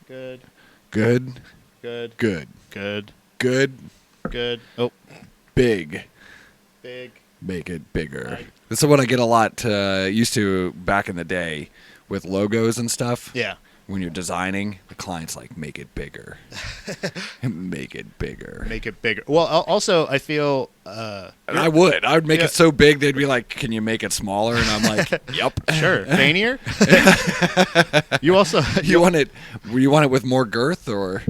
Good. Good. Good. Good. Good. Good. Good. Oh. Big. Big. Make it bigger. Right. This is what I get a lot used to back in the day with logos and stuff. Yeah. When you're designing, the client's like, make it bigger. Make it bigger. Make it bigger. Well, also, I feel... and I would make it so big, they'd be like, can you make it smaller? And I'm like, yep. Sure. Veinier? You also... You want it with more girth or...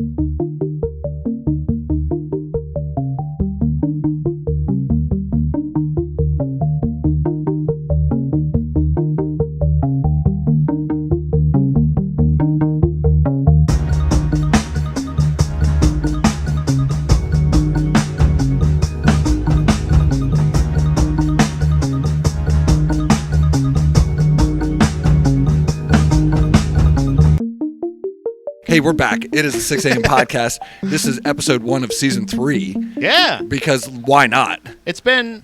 Hey, we're back. It is the 6am podcast. This is episode 1 of season 3. Yeah. Because why not? It's been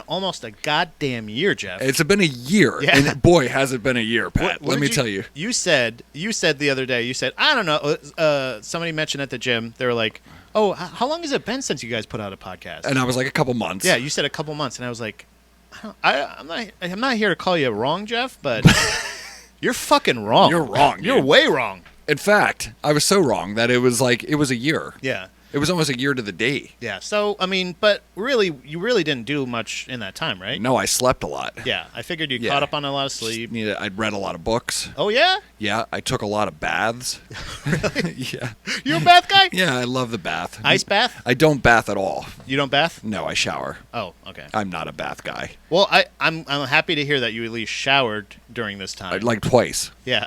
almost a goddamn year, Jeff. It's been a year. Yeah. And boy, has it been a year, Pat. What Let me did tell you. You said the other day, I don't know, somebody mentioned at the gym, they were like, oh, how long has it been since you guys put out a podcast? And I was like, a couple months. Yeah, you said a couple months, and I was like, I'm not here to call you wrong, Jeff, but you're fucking wrong. You're wrong. You're dude. way wrong. In fact, I was so wrong that it was a year. Yeah. It was almost a year to the day. Yeah. So, I mean, but really, you really didn't do much in that time, right? No, I slept a lot. Yeah. I figured you caught up on a lot of sleep. I'd read a lot of books. Oh, yeah? Yeah, I took a lot of baths. Really? Yeah. You a bath guy? Yeah, I love the bath. Ice bath? I don't bath at all. You don't bath? No, I shower. Oh, okay. I'm not a bath guy. Well, I'm happy to hear that you at least showered during this time. Like twice. Yeah.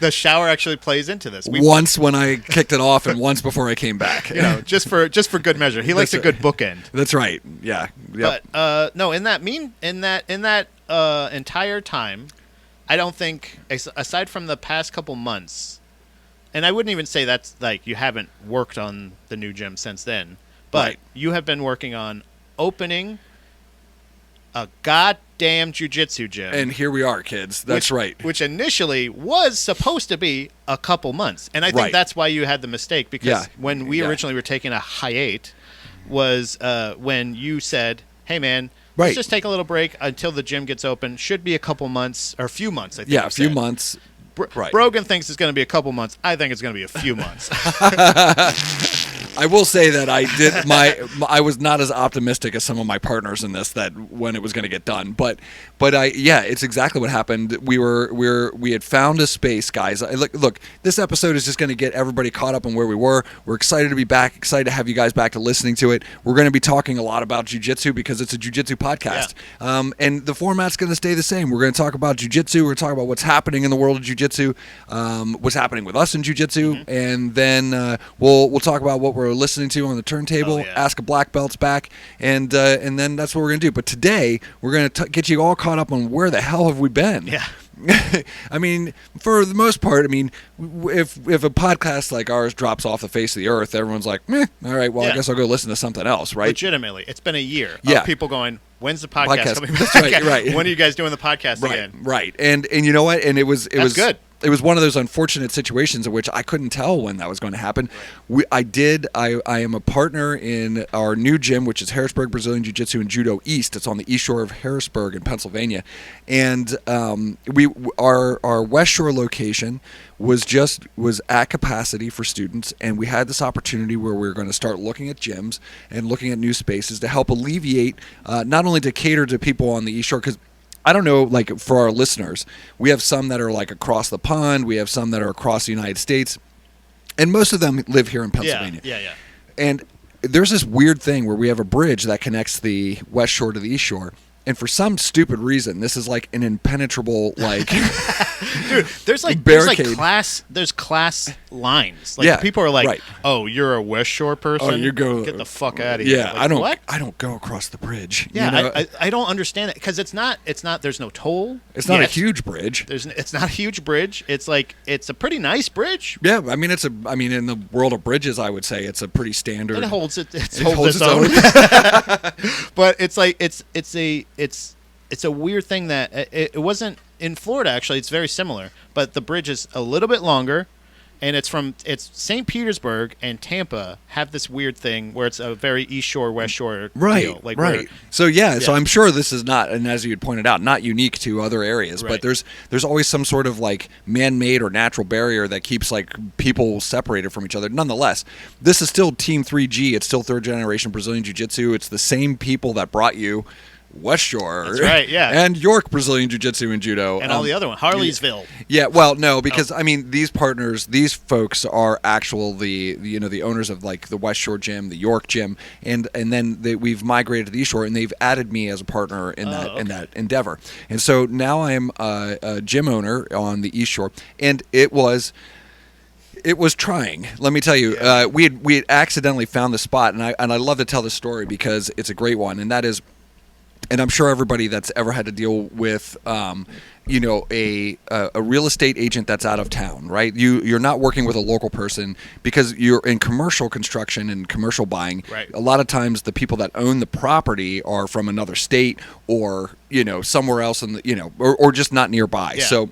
The shower actually plays into this. Once when I kicked it off and once before I came back. You know, just for good measure. He likes a good bookend. That's right. Yeah. Yep. But no, in that entire time, I don't think, aside from the past couple months, and I wouldn't even say that's like you haven't worked on the new gym since then, but Right. you have been working on opening a goddamn jiu-jitsu gym. And here we are, kids. That's right. Which initially was supposed to be a couple months. And I think Right. that's why you had the mistake, because when we Yeah. originally were taking a hiatus was when you said, hey, man, Right. let's just take a little break until the gym gets open. Should be a couple months, or a few months, I think. Yeah, you a few said. months. Right. Brogan thinks it's going to be a couple months. I think it's going to be a few months. I will say that I was not as optimistic as some of my partners in this, that when it was going to get done. But it's exactly what happened. We had found a space, guys. Look, this episode is just going to get everybody caught up on where we were. We're excited to be back, excited to have you guys back to listening to it. We're going to be talking a lot about jiu-jitsu because it's a jiu-jitsu podcast. Yeah. And the format's going to stay the same. We're going to talk about jiu-jitsu. We're going to talk about what's happening in the world of jiu-jitsu, what's happening with us in jiu-jitsu, and then we'll talk about what we're listening to on the turntable. Ask a black belt's back, and then that's what we're gonna do. But today we're gonna get you all caught up on where the hell have we been. Yeah. I mean, for the most part, I mean, if a podcast like ours drops off the face of the earth, everyone's like, meh, all right, well, I guess I'll go listen to something else, right? Legitimately, it's been a year of people going, when's the podcast coming back? That's right. When are you guys doing the podcast again? Right. And you know what? And it was good. It was one of those unfortunate situations in which I couldn't tell when that was going to happen. I am a partner in our new gym, which is Harrisburg Brazilian Jiu-Jitsu and Judo East. It's on the east shore of Harrisburg in Pennsylvania. And our West Shore location was at capacity for students, and we had this opportunity where we were going to start looking at gyms and looking at new spaces to help alleviate, not only to cater to people on the east shore, because I don't know, like for our listeners, we have some that are like across the pond, we have some that are across the United States, and most of them live here in Pennsylvania. Yeah. And there's this weird thing where we have a bridge that connects the West Shore to the East Shore. And for some stupid reason, this is like an impenetrable, like, dude. There's class lines. Like people are like, "Oh, you're a West Shore person. Oh, you go get the fuck out of here." Yeah, like, I don't go across the bridge. Yeah, you know? I don't understand it because it's not. There's no toll. It's not a huge bridge. It's not a huge bridge. It's a pretty nice bridge. Yeah, I mean in the world of bridges, I would say it's a pretty standard. It holds its own. But it's like it's a weird thing that it wasn't in Florida. Actually, it's very similar, but the bridge is a little bit longer, And it's St. Petersburg and Tampa have this weird thing where it's a very East Shore, West Shore deal. Like right. So so I'm sure this is not, and as you had pointed out, not unique to other areas, but there's always some sort of like man-made or natural barrier that keeps like people separated from each other. Nonetheless, this is still Team 3G. It's still third generation Brazilian Jiu-Jitsu. It's the same people that brought you West Shore. That's right, yeah. And York Brazilian Jiu-Jitsu and Judo. And all the other one. Harleysville. Yeah, well, no, because I mean these partners, these folks are the owners of like the West Shore gym, the York gym, and then we've migrated to the East Shore, and they've added me as a partner in that endeavor. And so now I am a gym owner on the East Shore, and it was trying. Let me tell you, we had accidentally found the spot, and I love to tell this story because it's a great one, and that is. And I'm sure everybody that's ever had to deal with, a real estate agent that's out of town, right? You're not working with a local person because you're in commercial construction and commercial buying. Right. A lot of times the people that own the property are from another state or somewhere else or just not nearby. Yeah. So.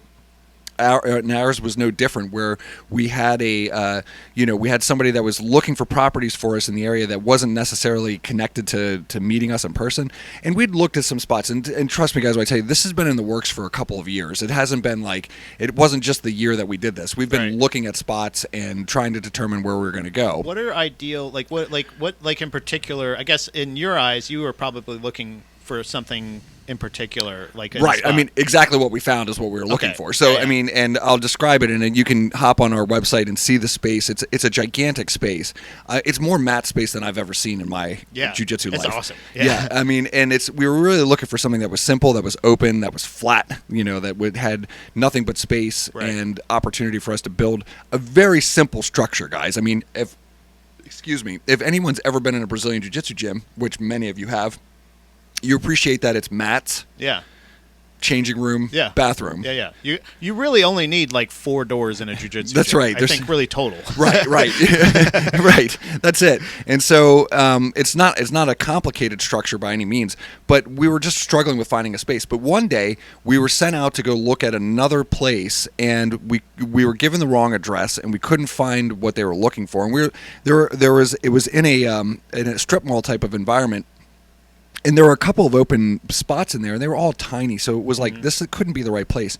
Ours was no different, where we had we had somebody that was looking for properties for us in the area that wasn't necessarily connected to meeting us in person, and we'd looked at some spots, and trust me guys when I tell you, this has been in the works for a couple of years. It hasn't been it wasn't just the year that we did this. We've been looking at spots and trying to determine where we're going to go. What are ideal, what in particular, I guess in your eyes, you were probably looking for something in particular, like right. I mean, exactly what we found is what we were looking for. So, I mean, and I'll describe it, and then you can hop on our website and see the space. It's a gigantic space. It's more mat space than I've ever seen in my jiu-jitsu life. It's awesome. Yeah. I mean, and we were really looking for something that was simple, that was open, that was flat. That had nothing but space and opportunity for us to build a very simple structure, guys. I mean, if anyone's ever been in a Brazilian jiu-jitsu gym, which many of you have. You appreciate that it's mats, changing room, bathroom. Yeah. You really only need like 4 doors in a jiu-jitsu That's gym. right. I think really total. Right. Right. That's it. And so it's not a complicated structure by any means, but we were just struggling with finding a space. But one day we were sent out to go look at another place, and we were given the wrong address, and we couldn't find what they were looking for. And it was in a strip mall type of environment. And there were a couple of open spots in there, and they were all tiny. So it was like, this couldn't be the right place.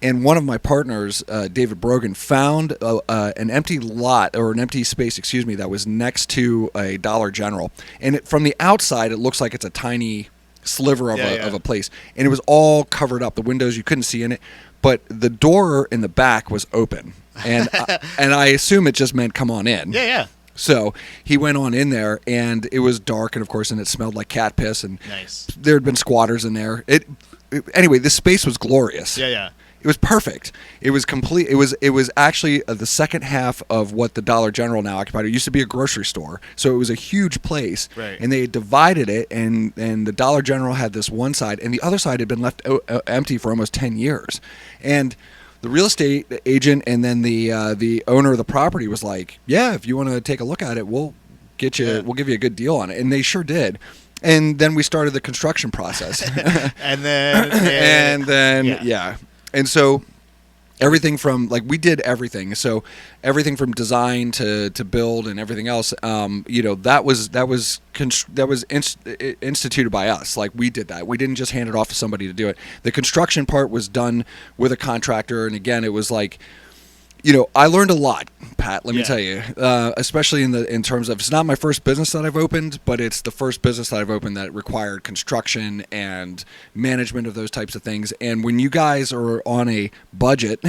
And one of my partners, David Brogan, found an empty lot, or an empty space, that was next to a Dollar General. And from the outside, it looks like it's a tiny sliver of a place. And it was all covered up. The windows, you couldn't see in it. But the door in the back was open. And I assume it just meant come on in. Yeah. So he went on in there, and it was dark, and of course, and it smelled like cat piss, and there had been squatters in there. Anyway, this space was glorious. Yeah. It was perfect. It was complete. It was actually the second half of what the Dollar General now occupied. It used to be a grocery store, so it was a huge place. Right. And they had divided it, and the Dollar General had this one side, and the other side had been left empty for almost 10 years, and the real estate agent and then the owner of the property was like, "Yeah, if you want to take a look at it, we'll give you a good deal on it," and they sure did. And then we started the construction process, and so everything from we did everything. So everything from design to build and everything else, that was instituted by us. Like, we did that. We didn't just hand it off to somebody to do it. The construction part was done with a contractor, and again, it was like, I learned a lot, Pat. Let me tell you, especially in terms of, it's not my first business that I've opened, but it's the first business that I've opened that required construction and management of those types of things. And when you guys are on a budget,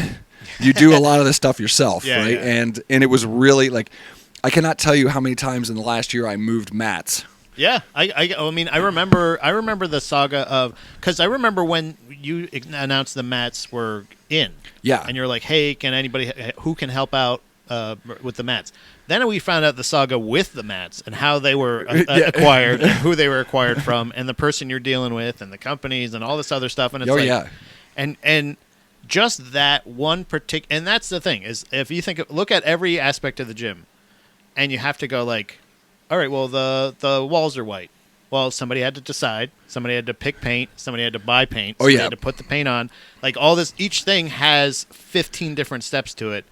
you do a lot of this stuff yourself, right? Yeah. And it was really I cannot tell you how many times in the last year I moved mats. Yeah, I mean, I remember the saga of, because I remember when you announced the mats were in. Yeah. And you're like, hey, can anybody who can help out with the mats? Then we found out the saga with the mats and how they were acquired, and who they were acquired from, and the person you're dealing with, and the companies, and all this other stuff. And it's and just that one particular, and that's the thing, is if you look at every aspect of the gym, and you have to go all right, well, the walls are white. Well, somebody had to decide. Somebody had to pick paint. Somebody had to buy paint. Somebody had to put the paint on. All this, each thing has 15 different steps to it.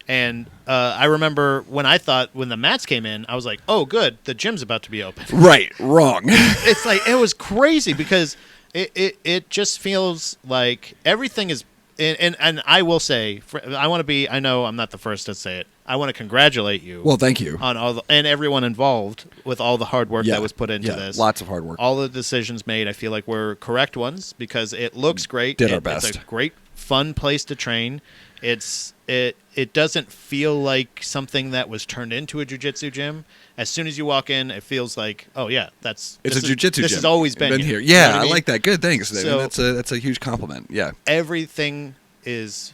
And I remember when the mats came in, I was like, oh, good, the gym's about to be open. Right, wrong. It's like, it was crazy because it just feels like everything is, and I will say, I know I'm not the first to say it, I want to congratulate you. Well, thank you. On and everyone involved with all the hard work that was put into this. Lots of hard work. All the decisions made, I feel like, were correct ones because it looks great. Did our best. It's a great, fun place to train. It doesn't feel like something that was turned into a jiu-jitsu gym. As soon as you walk in, it feels like, oh yeah, it's a jiu-jitsu gym. This has always been here. You Yeah, know what I mean? like that. Good, thanks. So, that's a huge compliment. Yeah. Everything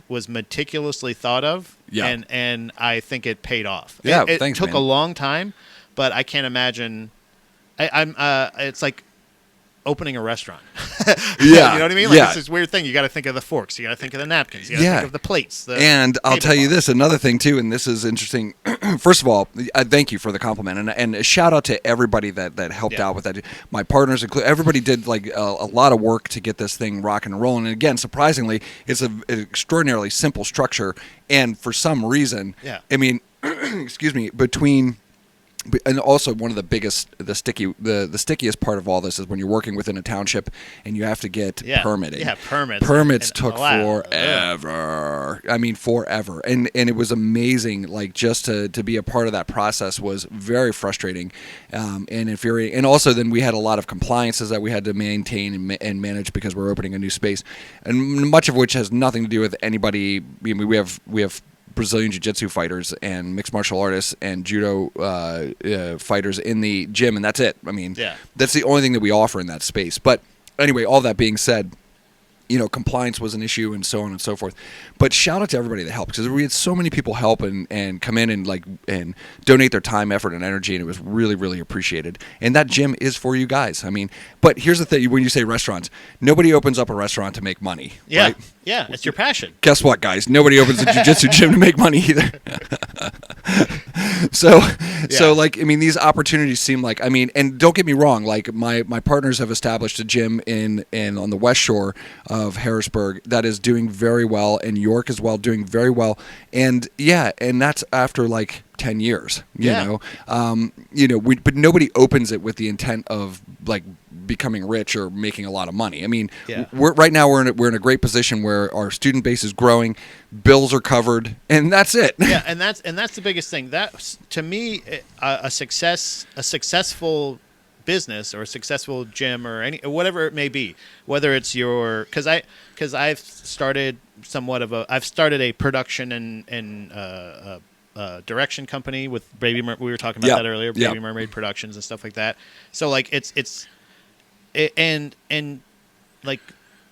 was meticulously thought of. Yeah. And I think it paid off. Yeah, it thanks, took man. a long time, but I can't imagine. It's like opening a restaurant. Yeah. You know what I mean? Like, yeah. it's this weird thing. You got to think of the forks. You got to think of the napkins. You got to think of the plates. And I'll tell you this, another thing too, and this is interesting. First of all, thank you for the compliment, and a shout out to everybody that helped out with that. My partners, everybody did like a lot of work to get this thing rocking and rolling. And again, surprisingly, it's an extraordinarily simple structure, and for some reason, I mean, excuse me, and also one of the biggest, the stickiest part of all this is when you're working within a township and you have to get permitting. Yeah, permits. Permits took forever. I mean, forever. And it was amazing. Like, just to be a part of that process was very frustrating and infuriating. And also then we had a lot of compliances that we had to maintain and manage because we're opening a new space, and much of which has nothing to do with anybody. I mean, we have Brazilian Jiu-Jitsu fighters and mixed martial artists and judo fighters in the gym, and that's it. I mean, that's the only thing that we offer in that space. But anyway, all that being said, compliance was an issue and so on and so forth. But shout out to everybody that helped, because we had so many people help and come in and donate their time, effort, and energy, and it was really, really appreciated. And that gym is for you guys. I mean, but here's the thing: when you say restaurants, nobody opens up a restaurant to make money. Yeah, right? Yeah, it's your passion. Guess what, guys? Nobody opens a jiu-jitsu gym to make money either. So like, I mean, these opportunities seem like, I mean, and don't get me wrong, like my partners have established a gym in on the West Shore of Harrisburg that is doing very well, and York as well, doing very well. And and that's after like 10 years, you know, but nobody opens it with the intent of like becoming rich or making a lot of money. I mean, right now we're in a great position where our student base is growing, bills are covered, and that's it. Yeah, and that's the biggest thing. That, to me, a successful business or a successful gym or whatever it may be, whether it's because I've started a production and direction company with we were talking about that earlier, Baby Mermaid Productions and stuff like that. So like and like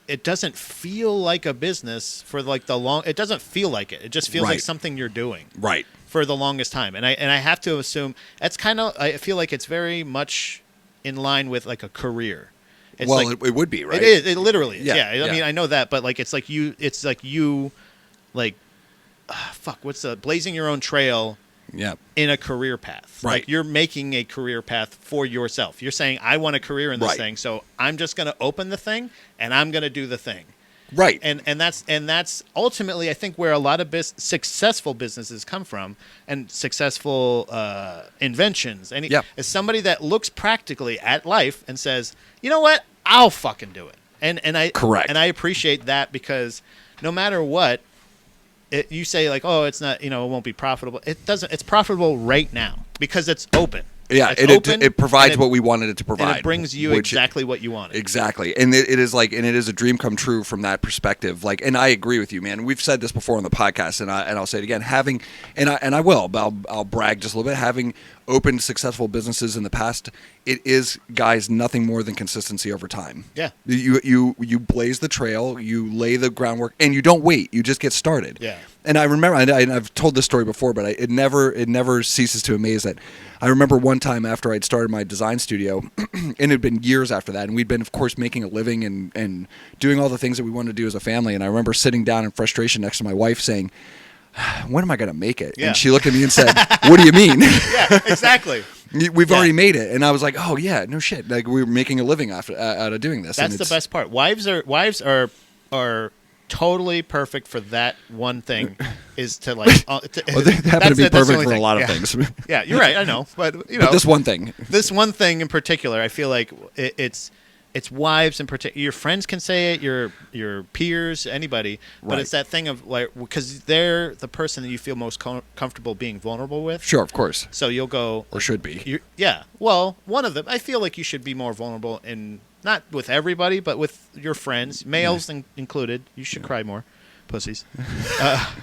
it doesn't feel like a business for like it doesn't feel like it. It just feels like something you're doing. Right. For the longest time. And I have to assume that's I feel like it's very much in line with like a career. It's it would be, right? It is. It literally is. Yeah. I mean, I know that, but like it's like you blazing your own trail in a career path. Right. Like you're making a career path for yourself. You're saying, I want a career in this thing, so I'm just going to open the thing and I'm going to do the thing. Right. And that's ultimately, I think, where a lot of successful businesses come from, and successful inventions. And is somebody that looks practically at life and says, you know what, I'll fucking do it. And I appreciate that, because no matter what, you say like, oh, it's not, it won't be profitable. It doesn't. It's profitable right now because it's open. Yeah, it provides what we wanted it to provide. And it brings you exactly what you wanted. Exactly. And it is a dream come true from that perspective. Like, and I agree with you, man. We've said this before on the podcast, and I'll say it again. I'll brag just a little bit. Having opened successful businesses in the past, it is, guys, nothing more than consistency over time. Yeah. You blaze the trail, you lay the groundwork, and you don't wait. You just get started. Yeah. And I remember, and I've told this story before, but it never ceases to amaze that. I remember one time after I'd started my design studio, and it had been years after that, and we'd been, of course, making a living and doing all the things that we wanted to do as a family. And I remember sitting down in frustration next to my wife saying, when am I going to make it? Yeah. And she looked at me and said, what do you mean? Yeah, exactly. We've already made it. And I was like, oh, yeah, no shit. Like, we were making a living out of doing this. That's the best part. Wives are totally perfect for that one thing is to like. Well, they happen to be perfect for a lot of things. Yeah, you're right. I know, but but this one thing in particular, I feel like it's wives in particular. Your friends can say it, your peers, anybody, but it's that thing of like because they're the person that you feel most comfortable being vulnerable with. Sure, of course. So you'll go or should be. Yeah. Well, one of them. I feel like you should be more vulnerable in. Not with everybody, but with your friends, males included. You should cry more, pussies.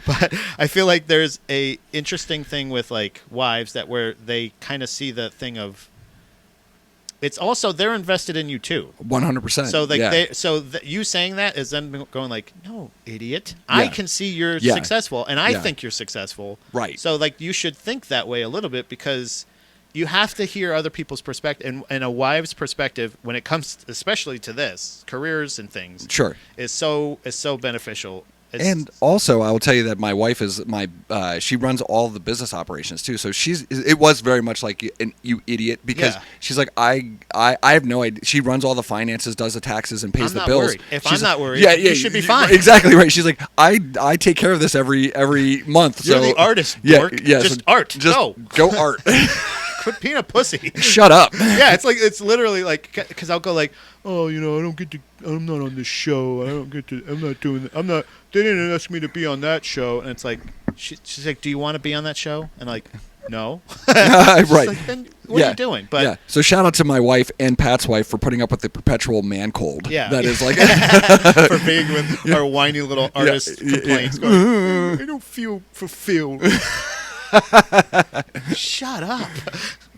But I feel like there's a interesting thing with like wives that where they kind of see the thing of. It's also they're invested in you too. 100%. So like you saying that is them going like, no, idiot. I can see you're successful, and I think you're successful. Right. So like you should think that way a little bit because. You have to hear other people's perspective, and a wife's perspective when it comes, especially to this careers and things. Sure, is so beneficial. And also, I will tell you that my wife is she runs all the business operations too. So it was very much like you idiot because she's like I have no idea. She runs all the finances, does the taxes, and pays the bills. Worried. If I'm not worried, you should be fine. Exactly right. She's like I take care of this every month. You're the artist. Just art. Just go art. Quit being a pussy. Shut up. Yeah, it's literally like because I'll go like, oh, I don't get to. I'm not on this show. I'm not doing. They didn't ask me to be on that show. And it's like she's like, do you want to be on that show? And like, no. Right. Like, then what are you doing? But so shout out to my wife and Pat's wife for putting up with the perpetual man cold. Yeah. That is like for being with our whiny little artist complaints. Going, I don't feel fulfilled. Shut up.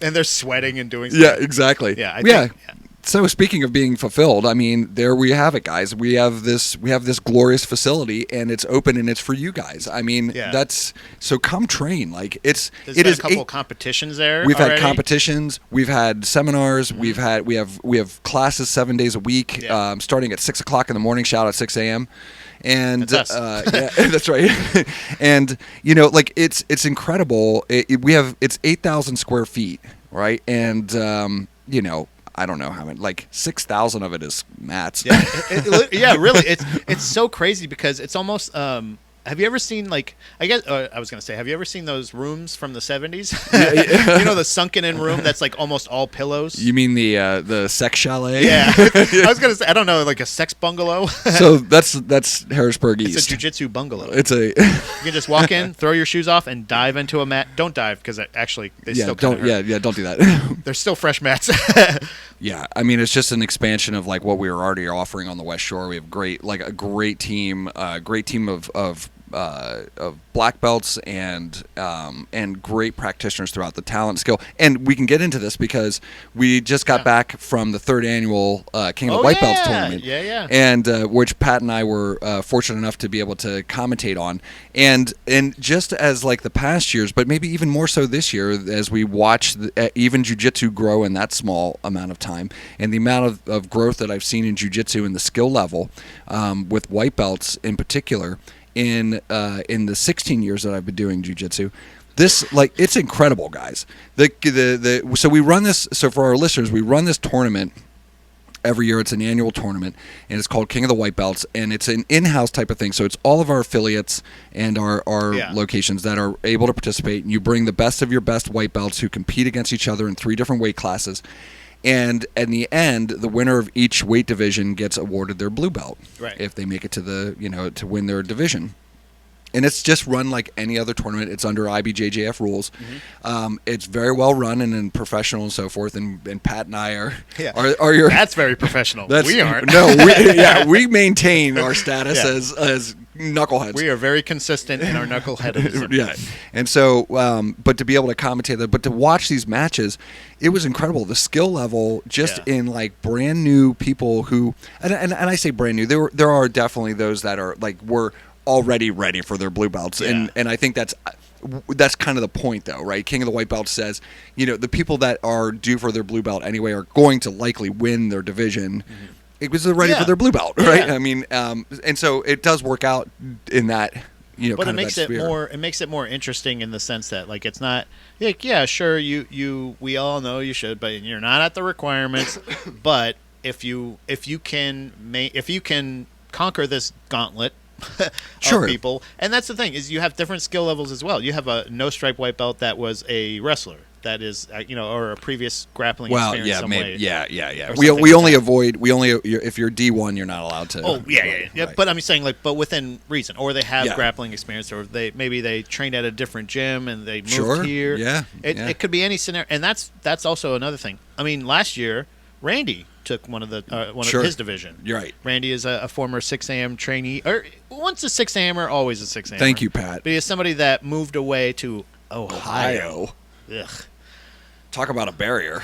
And they're sweating and doing stuff. Yeah, exactly. Yeah. So speaking of being fulfilled, I mean, there we have it, guys. We have this glorious facility, and it's open, and it's for you guys. I mean, that's so come train. Like There's been a couple competitions there. We've already. had competitions. We've had seminars. Mm-hmm. We have classes 7 days a week, starting at 6 o'clock in the morning. Shout out 6 a.m. And that's us. that's right. And like it's incredible. It's 8,000 square feet, right? And I don't know how many, like 6,000 of it is mats. Yeah, really. It's so crazy because it's almost. Have you ever seen like I guess I was gonna say have you ever seen those rooms from the 70s? The sunken in room that's like almost all pillows. You mean the sex chalet? Yeah, I was gonna say I don't know like a sex bungalow. So that's Harrisburg East. It's a jiu-jitsu bungalow. You can just walk in, throw your shoes off, and dive into a mat. Don't dive because actually they still don't hurt. Don't do that. They're still fresh mats. Yeah, I mean it's just an expansion of like what we were already offering on the West Shore. We have a great team of black belts and great practitioners throughout the talent skill. And we can get into this because we just got back from the 3rd annual King of the White Belts tournament. Yeah. And which Pat and I were fortunate enough to be able to commentate on. And just as like the past years, but maybe even more so this year as we watch even jiu-jitsu grow in that small amount of time and the amount of growth that I've seen in jiu-jitsu and the skill level with white belts in particular in the 16 years that I've been doing jiu-jitsu. This it's incredible, guys. So we run this. So for our listeners, we run this tournament every year. It's an annual tournament, and it's called King of the White Belts, and it's an in-house type of thing. So it's all of our affiliates and our locations that are able to participate, and you bring the best of your best white belts who compete against each other in 3 different weight classes. And in the end, the winner of each weight division gets awarded their blue belt if they make it to to win their division. And it's just run like any other tournament. It's under IBJJF rules. Mm-hmm. It's very well run and professional and so forth. And Pat and I are your. That's very professional. We aren't. No, we maintain our status as knuckleheads. We are very consistent in our knuckleheadism. Yeah, and so, but to be able to commentate that, but to watch these matches, it was incredible. The skill level, just in like brand new people who, and I say brand new. There are definitely those that are like were already ready for their blue belts, and I think that's kind of the point, though, right? King of the White Belt says, the people that are due for their blue belt anyway are going to likely win their division. Mm-hmm. Because they're ready for their blue belt, right? Yeah. I mean, and so it does work out in that, but it makes it more. It makes it more interesting in the sense that, like, it's not like, sure, we all know you should, but you're not at the requirements. But if you can conquer this gauntlet, Sure. of people. And that's the thing, is you have different skill levels as well. You have a no-stripe white belt that was a wrestler. That is, or a previous grappling experience some way. Yeah. Or We something only like that. avoid, if you're D1, you're not allowed to. Oh, yeah. Right. But I'm saying, but within reason. Or they have Yeah. grappling experience, or maybe they trained at a different gym and they moved Sure. here. Yeah. It could be any scenario. And that's also another thing. I mean, last year, Randy took one of Sure. his division. You're right. Randy is a former 6 a.m. trainee, or once a 6 a.m.er, always a 6 a.m. Thank you, Pat. But he is somebody that moved away to Ohio. Ugh. Talk about a barrier.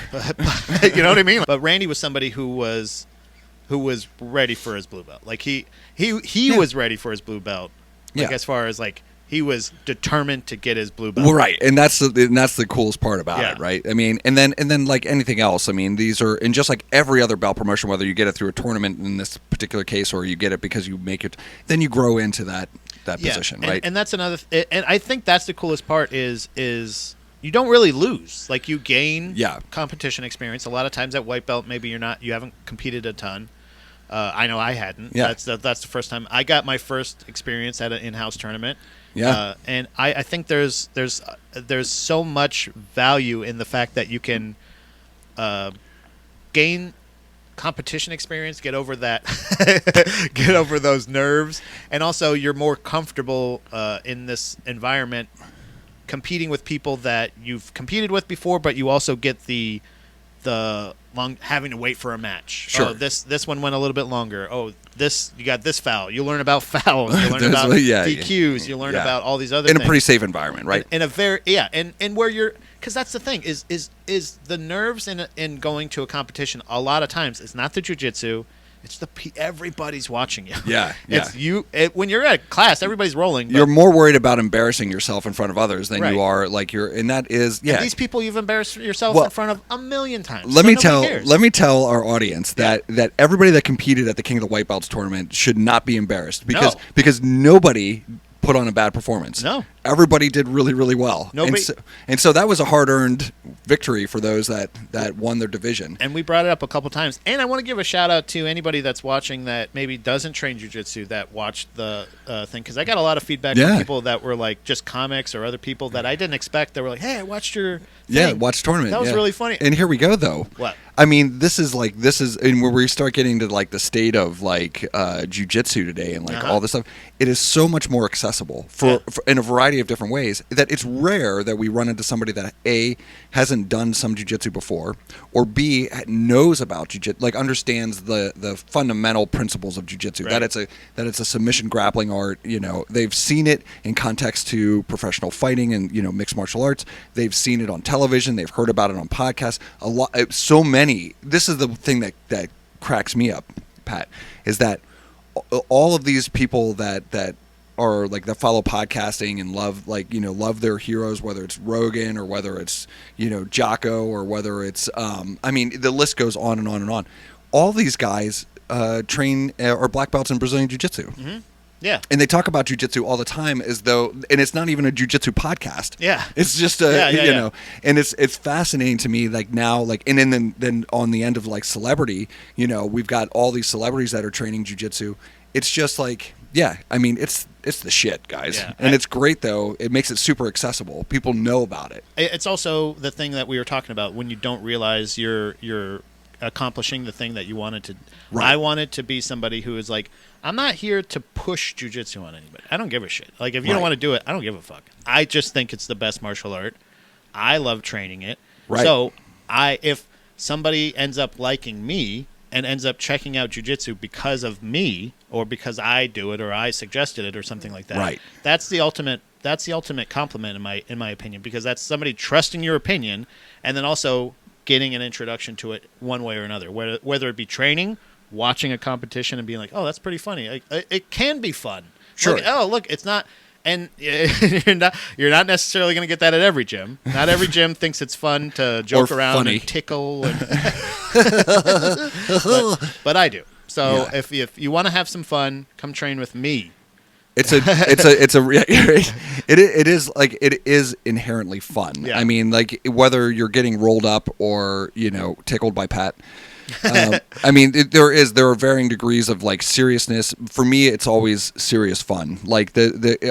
You know what I mean? But Randy was somebody who was ready for his blue belt. Like he was ready for his blue belt. Like Yeah. as far as like he was determined to get his blue belt. Well, right, and that's the coolest part about Yeah. it, right? I mean, and then like anything else, I mean, these are, and just like every other belt promotion, whether you get it through a tournament in this particular case, or you get it because you make it, then you grow into that position, right? And that's another. And I think that's the coolest part is you don't really lose. Like you gain competition experience. A lot of times at white belt, maybe you haven't competed a ton. I know I hadn't. Yeah. That's the first time I got my first experience at an in-house tournament. Yeah. And I think there's so much value in the fact that you can gain competition experience, get over that, get over those nerves, and also you're more comfortable in this environment competing with people that you've competed with before, but you also get the long having to wait for a match. Sure. Oh, this one went a little bit longer. Oh, you got this foul. You learn about fouls. You learn There's- about yeah, DQs. You learn yeah. about all these other in things. a pretty safe environment, right? In a very and where you're, because that's the thing is the nerves in going to a competition. A lot of times it's not the jiu-jitsu. It's everybody's watching you. Yeah. It's when you're at class, everybody's rolling. But You're more worried about embarrassing yourself in front of others than Right. you are and that is and these people you've embarrassed yourself in front of a million times. Let so me nobody cares. let me tell our audience that everybody that competed at the King of the White Belts tournament should not be embarrassed because nobody put on a bad performance. No. Everybody did really, really well. Nobody- And so that was a hard-earned victory for those that won their division. And we brought it up a couple times. And I want to give a shout out to anybody that's watching that maybe doesn't train jiu-jitsu that watched the thing. Because I got a lot of feedback from people that were like just comics or other people that I didn't expect. They were like, hey, I watched your thing. Yeah, watch the tournament. That was really funny. And here we go, though. What? I mean, this is, and where we start getting to like the state of like jiu-jitsu today and like all this stuff, it is so much more accessible for in a variety of different ways that it's rare that we run into somebody that A, hasn't done some jiu-jitsu before, or B, knows about jiu-jitsu, like understands the fundamental principles of jiu-jitsu. Right. That it's a submission grappling art. You know, they've seen it in context to professional fighting and mixed martial arts. They've seen it on television. They've heard about it on podcasts. A lot, so many. This is the thing that cracks me up, Pat, is that all of these people that are like that follow podcasting and love their heroes, whether it's Rogan or whether it's Jocko or whether it's I mean the list goes on and on and on. All these guys train or black belts in Brazilian Jiu-Jitsu. Mm-hmm. Yeah. And they talk about jiu-jitsu all the time as though, and it's not even a jiu-jitsu podcast. Yeah. It's just and it's fascinating to me, like now, like, and then on the end of like celebrity, we've got all these celebrities that are training jiu-jitsu. It's just like, yeah, I mean, it's the shit, guys. Yeah. And it's great, though. It makes it super accessible. People know about it. It's also the thing that we were talking about when you don't realize you're accomplishing the thing that you wanted to. Right. I wanted to be somebody who is like, I'm not here to push jiu-jitsu on anybody. I don't give a shit. Like, if you don't want to do it, I don't give a fuck. I just think it's the best martial art. I love training it. Right. So if somebody ends up liking me and ends up checking out jiu-jitsu because of me or because I do it or I suggested it or something like that. Right. That's the ultimate compliment in my opinion, because that's somebody trusting your opinion and then also getting an introduction to it one way or another, whether it be training, watching a competition and being like, oh, that's pretty funny. It can be fun. Sure. Like, oh, look, it's not. And you're not necessarily going to get that at every gym. Not every gym thinks it's fun to joke Or around funny. and tickle. But I do. So if you want to have some fun, come train with me. It is inherently fun. Yeah. I mean, like whether you're getting rolled up or tickled by Pat, I mean, there are varying degrees of like seriousness. For me, it's always serious fun. Like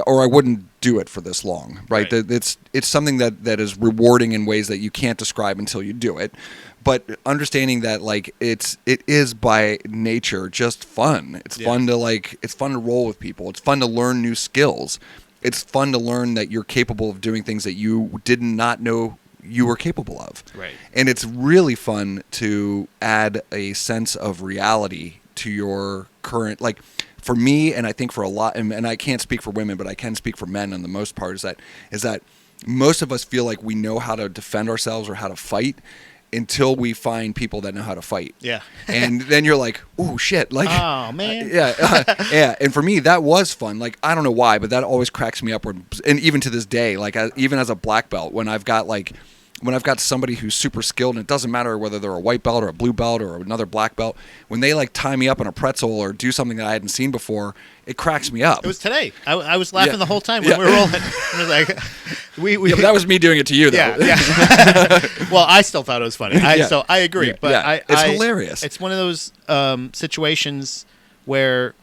or I wouldn't do it for this long, right? It's something that is rewarding in ways that you can't describe until you do it. But understanding that like it is by nature just fun. It's fun to roll with people. It's fun to learn new skills. It's fun to learn that you're capable of doing things that you did not know you were capable of. Right. And it's really fun to add a sense of reality to your current, like for me, and I think for a lot, and I can't speak for women, but I can speak for men on the most part, is that most of us feel like we know how to defend ourselves or how to fight until we find people that know how to fight. Yeah. And then you're like, oh shit. Like, oh man. Yeah. And for me, that was fun. Like, I don't know why, but that always cracks me up. And even to this day, like even as a black belt, when I've got somebody who's super skilled, and it doesn't matter whether they're a white belt or a blue belt or another black belt, when they like tie me up in a pretzel or do something that I hadn't seen before, it cracks me up. It was today. I was laughing the whole time when we were rolling. I was like, but that was me doing it to you, though. Yeah. Well, I still thought it was funny. So I agree. But it's hilarious. It's one of those situations where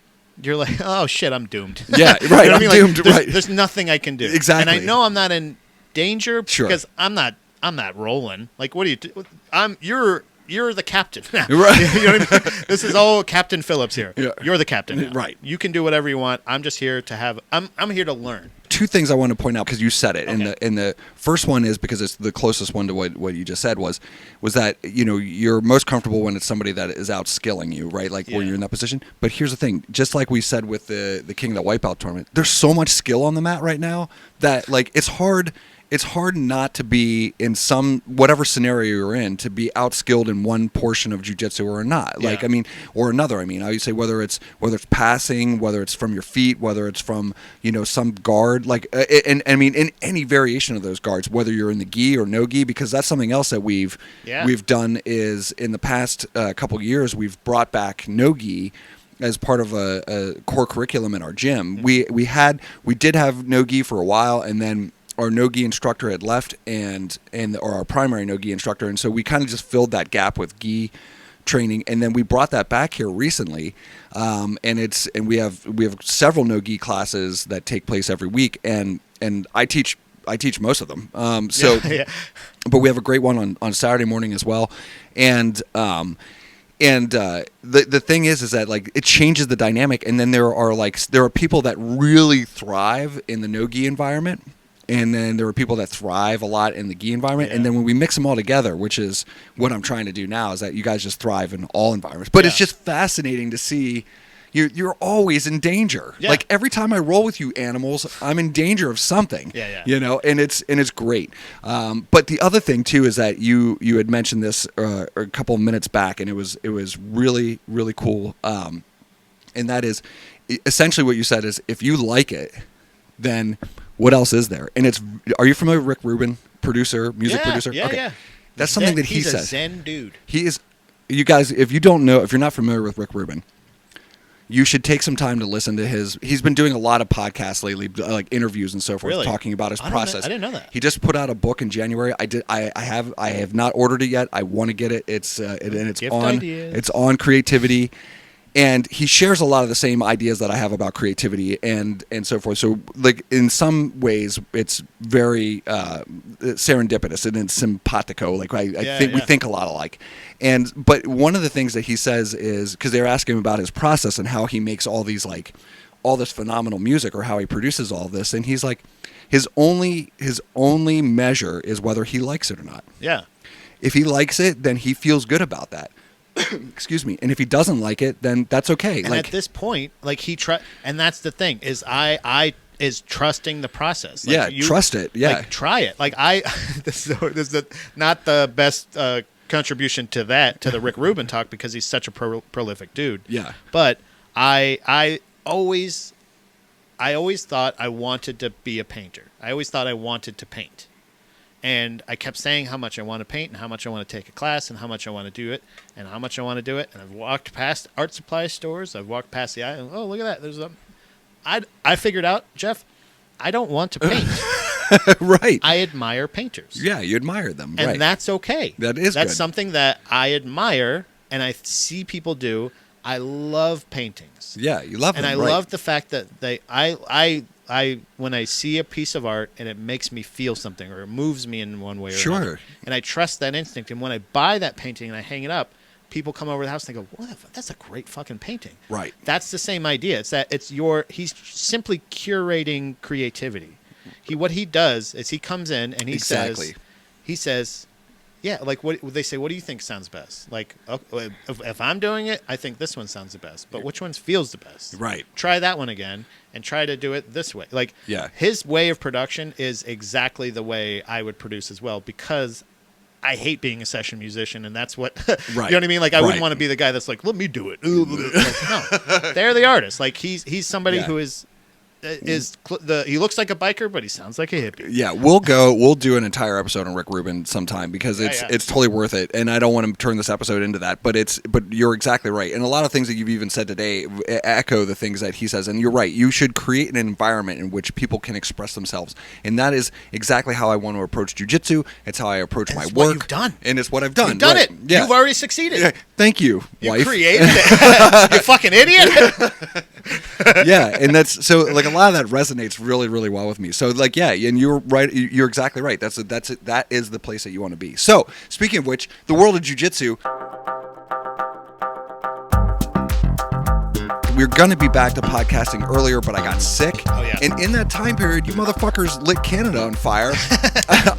you're like, oh shit, I'm doomed. Yeah, right. You know I'm doomed. There's nothing I can do. Exactly. And I know I'm not in danger because I'm not rolling. Like, what do you do? You're the captain. Right. You know what I mean? This is all Captain Phillips here. Yeah. You're the captain now. Right. You can do whatever you want. I'm just here to I'm here to learn. Two things I want to point out because you said it, Okay. and the first one is because it's the closest one to what you just said was that you're most comfortable when it's somebody that is outskilling you, right? Like where you're in that position. But here's the thing: just like we said with the King of the Wipeout tournament, there's so much skill on the mat right now that like it's hard. It's hard not to be in whatever scenario you're in to be outskilled in one portion of jiu-jitsu or not. Like, I mean, or another. I mean, I would say whether it's passing, whether it's from your feet, whether it's from, some guard, like, and I mean, in any variation of those guards, whether you're in the gi or no gi, because that's something else that we've done is in the past couple of years, we've brought back no gi as part of a core curriculum in our gym. Mm-hmm. We did have no gi for a while, and then our no-gi instructor had left or our primary no-gi instructor, and so we kind of just filled that gap with gi training, and then we brought that back here recently, and we have several no-gi classes that take place every week, and I teach most of them. But we have a great one on Saturday morning as well, and the thing is that like it changes the dynamic, and then there are people that really thrive in the no-gi environment. And then there are people that thrive a lot in the gi environment. Yeah. And then when we mix them all together, which is what I'm trying to do now, is that you guys just thrive in all environments. But it's just fascinating to see you're always in danger. Yeah. Like every time I roll with you animals, I'm in danger of something. Yeah. And it's great. But the other thing too is that you had mentioned this a couple of minutes back, and it was really, really cool. And that is essentially what you said is if you like it, then what else is there? And are you familiar with Rick Rubin, music producer? Yeah, okay. yeah. That's something that he says. He's a Zen dude. He is. You guys, if you're not familiar with Rick Rubin, you should take some time to listen to he's been doing a lot of podcasts lately, like interviews and so forth, really? Talking about his process. I didn't know that. He just put out a book in January. I have not ordered it yet. I want to get it. It's on creativity. And he shares a lot of the same ideas that I have about creativity and so forth. So, like in some ways, it's very serendipitous and it's simpatico. Like I think we think a lot alike. But one of the things that he says is because they're asking him about his process and how he makes all this phenomenal music or how he produces all this, and he's like, his only measure is whether he likes it or not. Yeah. If he likes it, then he feels good about that. Excuse me. And if he doesn't like it, then that's okay. And at this point, like and that's the thing is I is trusting the process. Like trust it. Yeah. Like try it. Like this is not the best contribution to the Rick Rubin talk because he's such a prolific dude. Yeah. But I always thought I wanted to be a painter. I always thought I wanted to paint. And I kept saying how much I want to paint and how much I want to take a class and how much I want to do it and how much I want to do it. And I've walked past art supply stores. I've walked past the aisle. Oh, look at that. I figured out, Jeff, I don't want to paint. Right. I admire painters. Yeah, you admire them. And right. that's okay. That's good. That's something that I admire and I see people do. I love paintings. Yeah, you love them, and I right. love the fact that I when I see a piece of art and it makes me feel something or it moves me in one way or another, and I trust that instinct. And when I buy that painting and I hang it up, people come over to the house and they go, "What? That's a great fucking painting." Right. That's the same idea. It's that he's simply curating creativity. What he does is he comes in and he says, yeah, like what they say, what do you think sounds best? Like, if I'm doing it, I think this one sounds the best. But which one feels the best? Right. Try that one again and try to do it this way. Like, his way of production is exactly the way I would produce as well, because I hate being a session musician, and that's what you know what I mean. Like, I wouldn't want to be the guy that's like, let me do it. Like, no, they're the artist. Like, he's somebody who he looks like a biker, but he sounds like a hippie. Yeah, we'll do an entire episode on Rick Rubin sometime, because it's totally worth it. And I don't want to turn this episode into that, but you're exactly right. And a lot of things that you've even said today echo the things that he says. And you're right. You should create an environment in which people can express themselves. And that is exactly how I want to approach jiu-jitsu. It's how I approach my work. What you've done. And it's what I've done. You've done it. Yeah. You've already succeeded. Yeah. Thank you, wife. You created it. You fucking idiot. Yeah, and that's so like a lot of that resonates really, really well with me. So like, yeah, and you're right. You're exactly right. That is the place that you want to be. So speaking of which, the world of jiu-jitsu. We were going to be back to podcasting earlier, but I got sick. Oh, yeah. And in that time period, you motherfuckers lit Canada on fire.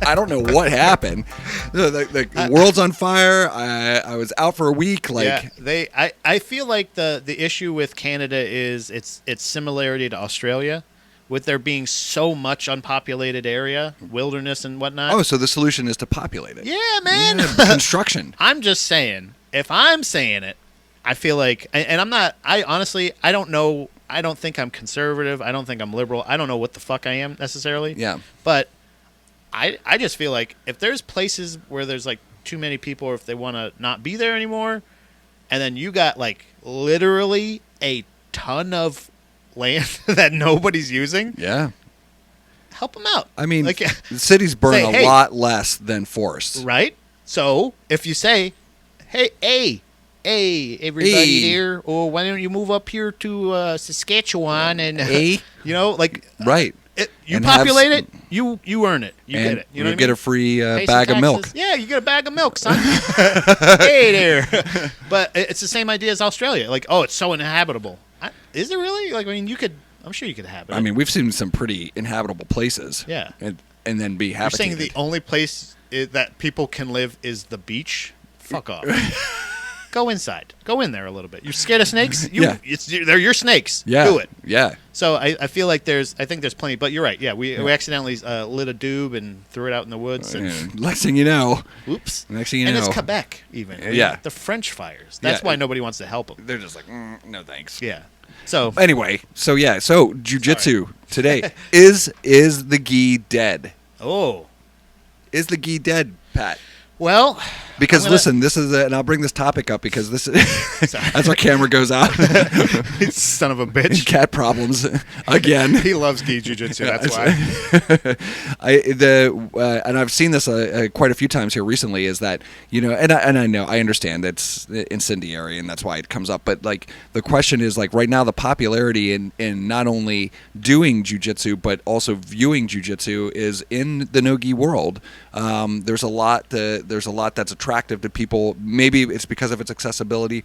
I don't know what happened. The world's on fire. I was out for a week. Like, yeah, I feel like the issue with Canada is its similarity to Australia, with there being so much unpopulated area, wilderness and whatnot. Oh, so the solution is to populate it. Yeah, man. Yeah, construction. I'm just saying, if I'm saying it, I feel like, and I'm not, I honestly, I don't know, I don't think I'm conservative, I don't think I'm liberal, I don't know what the fuck I am necessarily. Yeah. But I just feel like if there's places where there's like too many people, or if they want to not be there anymore, and then you got like literally a ton of land that nobody's using. Yeah. Help them out. I mean, like, the cities burn say, a lot less than forests. Right? So if you say, hey, everybody here, or why don't you move up here to Saskatchewan and, you know, like, right. You populate it, you earn it. You get it. You know what I mean? Get a free bag of milk. Yeah, you get a bag of milk, son. Hey there. But it's the same idea as Australia. Like, oh, it's so uninhabitable. Is it really? Like, I mean, I'm sure you could habit it. I mean, we've seen some pretty inhabitable places. Yeah. And then be You're habitated. saying the only place that people can live is the beach? Fuck off. Go inside. Go in there a little bit. You're scared of snakes? They're your snakes. Yeah. Do it. Yeah. So I feel like I think there's plenty, but you're right. Yeah, we accidentally lit a doob and threw it out in the woods. And, next thing you know. Oops. Next thing you know. And it's Quebec even. Yeah. The French fires. That's why nobody wants to help them. They're just like, no thanks. Yeah. So anyway, so jiu-jitsu today. Is the gi dead? Oh. Is the gi dead, Pat? Well, because listen, this is and I'll bring this topic up because this is as our camera goes out. Son of a bitch. Cat problems again. He loves gi jiu-jitsu. That's why. And I've seen this quite a few times here recently. Is that, you know, and I understand that's incendiary and that's why it comes up. But like the question is, like, right now the popularity in not only doing jiu-jitsu but also viewing jiu-jitsu is in the no-gi world. There's a lot that's attractive to people. Maybe it's because of its accessibility.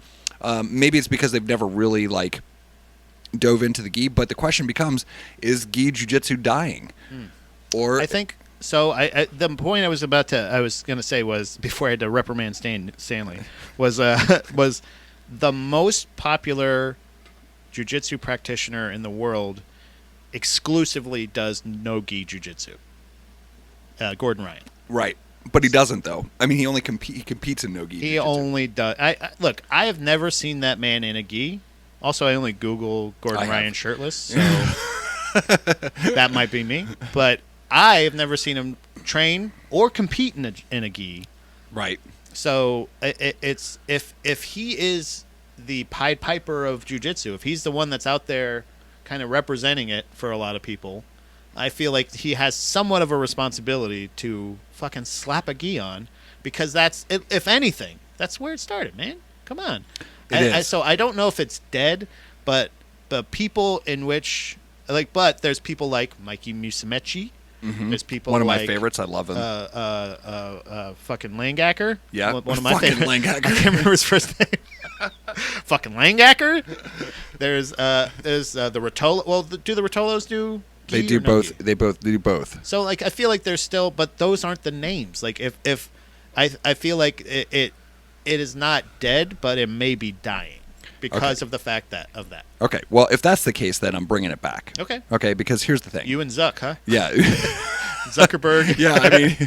Maybe it's because they've never really like dove into the gi. But the question becomes: is gi jiu-jitsu dying? Or I think so. The point I was going to say was, before I had to reprimand Stanley, was the most popular jiu-jitsu practitioner in the world exclusively does no gi jiu-jitsu. Gordon Ryan. Right. But he doesn't, though. I mean, he only competes in no-gi. He only does. Look, I have never seen that man in a gi. Also, I only Google Gordon Ryan shirtless, so that might be me. But I have never seen him train or compete in a gi. Right. So it's if he is the Pied Piper of jiu-jitsu, if he's the one that's out there kind of representing it for a lot of people, I feel like he has somewhat of a responsibility to fucking slap a gi on, because that's, if anything, that's where it started, man. Come on. Is. So I don't know if it's dead, but the people in which but there's people like Mikey Musumeci. Mm-hmm. There's people one of like, my favorites. I love him. Fucking Langacker. Yeah, one of my fucking favorites. Langacker. I can't remember his first name. Fucking Langacker. There's the Rotolo. Well, do the Rotolos do? They do both. They both do both. So I feel like there's still, but those aren't the names. Like if I feel like it is not dead, but it may be dying because of the fact of that. Okay. Well, if that's the case, then I'm bringing it back. Okay. Okay. Because here's the thing. You and Zuck, huh? Yeah. Zuckerberg. Yeah. I mean,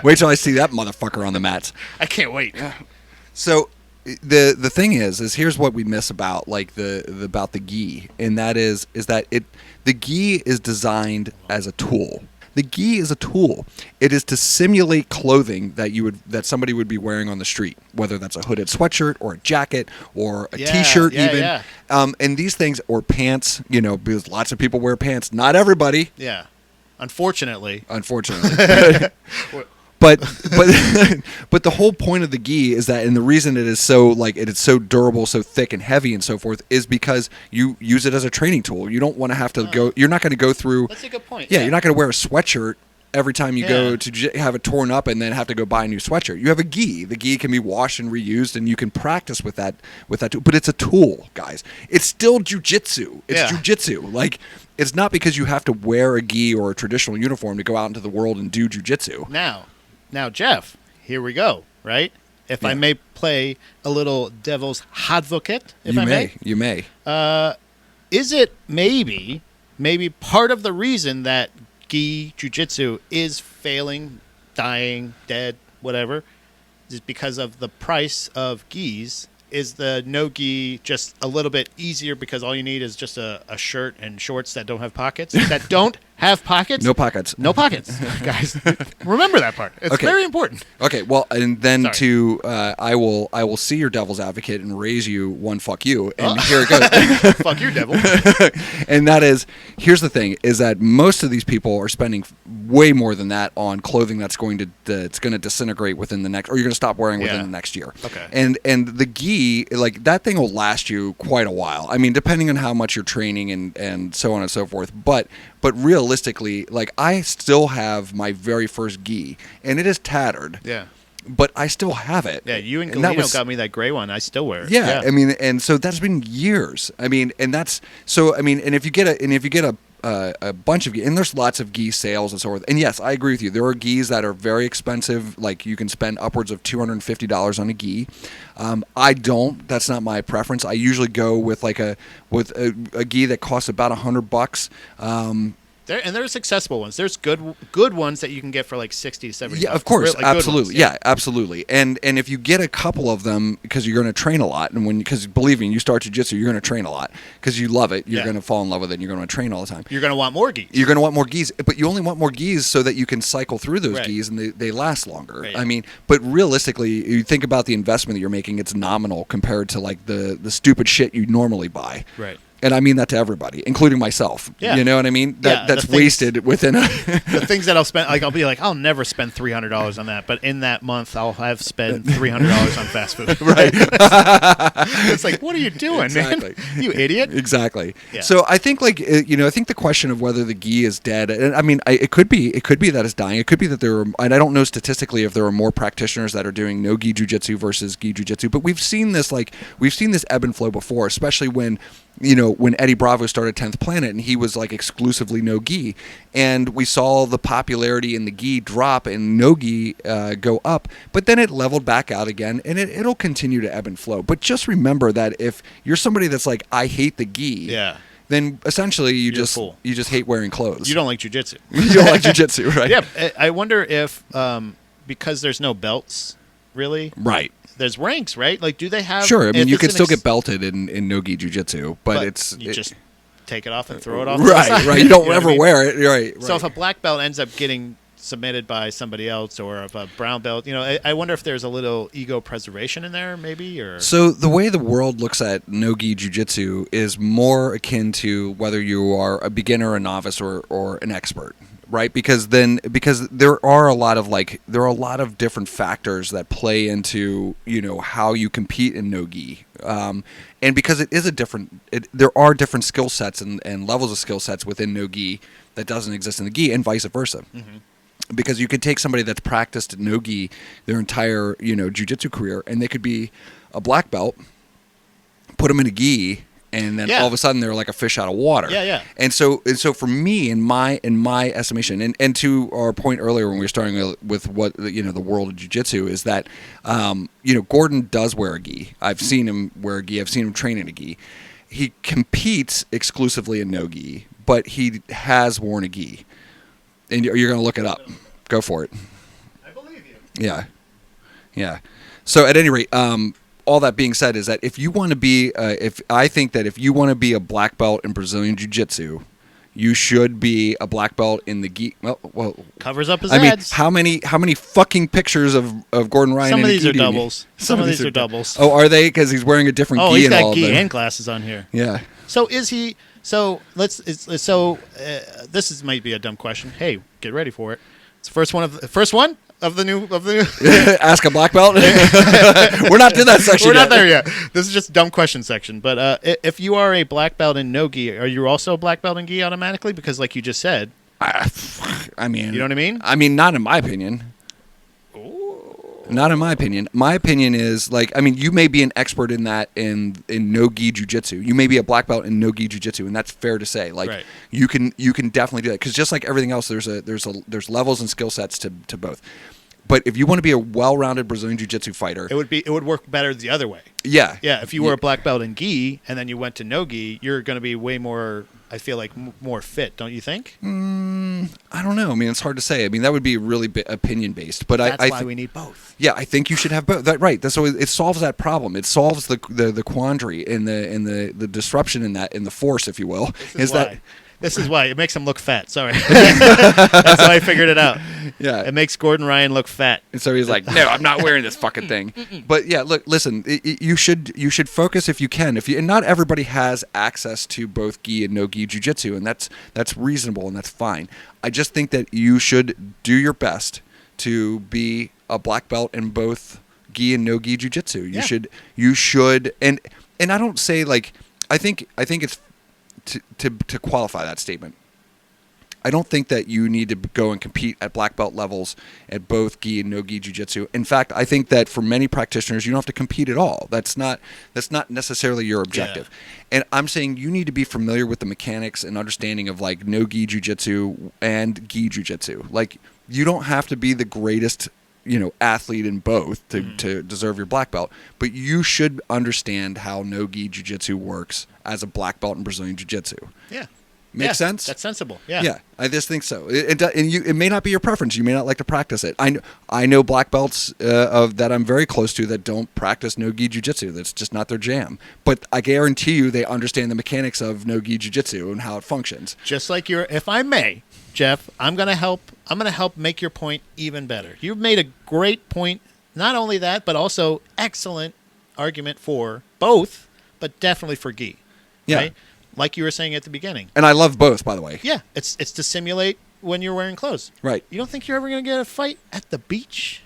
wait till I see that motherfucker on the mats. I can't wait. So the thing is here's what we miss about about the gi, and that is that the gi is designed as a tool. The gi is a tool. It is to simulate clothing that somebody would be wearing on the street, whether that's a hooded sweatshirt or a jacket or a t-shirt even. Yeah. And these things, or pants, because lots of people wear pants. Not everybody. Yeah. Unfortunately. But the whole point of the gi is that, and the reason it is so durable, so thick and heavy and so forth, is because you use it as a training tool. You don't want to have to go. You're not going to go through. That's a good point. Yeah, you're not going to wear a sweatshirt every time you go to have it torn up and then have to go buy a new sweatshirt. You have a gi. The gi can be washed and reused, and you can practice with that tool. But it's a tool, guys. It's still jiu-jitsu. It's jiu-jitsu. Like, it's not because you have to wear a gi or a traditional uniform to go out into the world and do jiu-jitsu. Now, Jeff, here we go, right? If I may play a little devil's advocate, if I may. You may. Is it maybe part of the reason that gi jiu-jitsu is failing, dying, dead, whatever, is because of the price of gis? Is the no gi just a little bit easier because all you need is just a shirt and shorts that don't have pockets? That don't have pockets? No pockets. No pockets. Guys, remember that part. It's very important. Okay, well, and then I will see your devil's advocate and raise you one fuck you, and here it goes. Fuck you, devil. And that is, here's the thing, is that most of these people are spending way more than that on clothing that's going to disintegrate within the next, or you're going to stop wearing within the next year. Okay. And the gi, like, that thing will last you quite a while. I mean, depending on how much you're training and so on and so forth. But realistically, like, I still have my very first gi, and it is tattered. Yeah. But I still have it. Yeah, you and Galino got me that gray one. I still wear it. Yeah, I mean, and so that's been years. I mean, and that's so. I mean, and if you get a bunch of gi, and there's lots of gi sales and so forth. And yes, I agree with you. There are gis that are very expensive. Like, you can spend upwards of $250 on a gi. I don't. That's not my preference. I usually go with a gi that costs about $100. There's accessible ones. There's good ones that you can get for like 60 to 70. Yeah, of course, really absolutely. Ones, yeah. Yeah, absolutely. And if you get a couple of them, because you're going to train a lot, and because believe me, you start jiu-jitsu, you're going to train a lot because you love it. You're going to fall in love with it. And you're going to train all the time. You're going to want more gis. You're going to want more gis, but you only want more gis so that you can cycle through those gis and they last longer. Right. I mean, but realistically, you think about the investment that you're making; it's nominal compared to like the stupid shit you normally buy. Right. And I mean that to everybody, including myself. Yeah. You know what I mean? That's wasted within a... The things that I'll spend, like, I'll be like, I'll never spend $300 on that. But in that month, I'll have spent $300 on fast food. Right. It's like, what are you doing, man? You idiot. Exactly. Yeah. So I think, like, I think the question of whether the gi is dead, and I mean, it could be that it's dying. It could be that there are, and I don't know statistically if there are more practitioners that are doing no gi jiu-jitsu versus gi jiu-jitsu, but we've seen this ebb and flow before, especially when Eddie Bravo started 10th Planet and he was like exclusively no gi, and we saw the popularity in the gi drop and no gi go up, but then it leveled back out again, and it'll continue to ebb and flow. But just remember that if you're somebody that's like, I hate the gi, then essentially you just hate wearing clothes. You don't like jiu-jitsu. You don't like jiu-jitsu, right? Yeah, I wonder if because there's no belts, really, right? There's ranks, right? Like, do they have... Sure, I mean, you can still get belted in no-gi jiu-jitsu, but it's... You just take it off and throw it off. Right. You don't ever wear it. Right. So if a black belt ends up getting submitted by somebody else, or if a brown belt, I wonder if there's a little ego preservation in there, maybe, or... So the way the world looks at no-gi jiu-jitsu is more akin to whether you are a beginner, a novice, or an expert. right? Because there are a lot of different factors that play into how you compete in no-gi, and because it is there are different skill sets and levels of skill sets within no-gi that doesn't exist in the gi, and vice versa. Mm-hmm. Because you could take somebody that's practiced no-gi their entire jiu-jitsu career, and they could be a black belt, put them in a gi, and then all of a sudden they're like a fish out of water. Yeah. And so for me, in my estimation, and to our point earlier when we were starting with what the world of jiu-jitsu is that Gordon does wear a gi. I've seen him wear a gi. I've seen him train in a gi. He competes exclusively in no gi, but he has worn a gi. And you're going to look it up. Go for it. I believe you. Yeah. So at any rate, all that being said is that if you want to be, I think that if you want to be a black belt in Brazilian Jiu-Jitsu, you should be a black belt in the gi. Well, covers up his ads. How many fucking pictures of Gordon Ryan? Some of these are doubles. Some of these are doubles. Oh, are they? Because he's wearing a different gi. Oh, he's got all gi and glasses on here. Yeah. So is he? So this might be a dumb question. Hey, get ready for it. It's the first one of the new. Ask a black belt. We're not to that section. We're not there yet. This is just a dumb question section. But if you are a black belt in no gi, are you also a black belt in gi automatically? Because like you just said, I mean, you know what I mean? I mean, not in my opinion. Not in my opinion. My opinion is you may be an expert in that in no-gi jiu-jitsu. You may be a black belt in no-gi jiu-jitsu, and that's fair to say. Right. you can definitely do that because just like everything else, there's levels and skill sets to both. But if you want to be a well-rounded Brazilian jiu-jitsu fighter, it would work better the other way. Yeah. Yeah. If you were a black belt in gi and then you went to no gi, you're going to be way more. I feel like more fit, don't you think? I don't know. I mean, it's hard to say. I mean, that would be really opinion based. But that's why we need both. Yeah, I think you should have both. Right. So it solves that problem. It solves the quandary and the disruption in the force, if you will. This is why it makes him look fat. Sorry, that's why I figured it out. Yeah, it makes Gordon Ryan look fat. And so he's like, "No, I'm not wearing this fucking thing." But yeah, listen, you should focus if you can. And not everybody has access to both gi and no gi jiu-jitsu, and that's reasonable and that's fine. I just think that you should do your best to be a black belt in both gi and no gi jiu-jitsu. You should, and I don't say I think it's. To qualify that statement, I don't think that you need to go and compete at black belt levels at both gi and no gi jiu-jitsu. In fact, I think that for many practitioners, you don't have to compete at all. That's not necessarily your objective. Yeah. And I'm saying you need to be familiar with the mechanics and understanding of no gi jiu-jitsu and gi jiu-jitsu. You don't have to be the greatest athlete in both to deserve your black belt, but you should understand how no-gi jiu-jitsu works as a black belt in Brazilian jiu-jitsu. Yeah. Makes sense? That's sensible. Yeah. Yeah, I just think so. It may not be your preference. You may not like to practice it. I know black belts that I'm very close to that don't practice no-gi jiu-jitsu. That's just not their jam. But I guarantee you they understand the mechanics of no-gi jiu-jitsu and how it functions. Just like if I may, Jeff, I'm going to help make your point even better. You've made a great point. Not only that, but also excellent argument for both, but definitely for gi. Yeah. Right? Like you were saying at the beginning. And I love both, by the way. Yeah, it's to simulate when you're wearing clothes. Right. You don't think you're ever going to get a fight at the beach?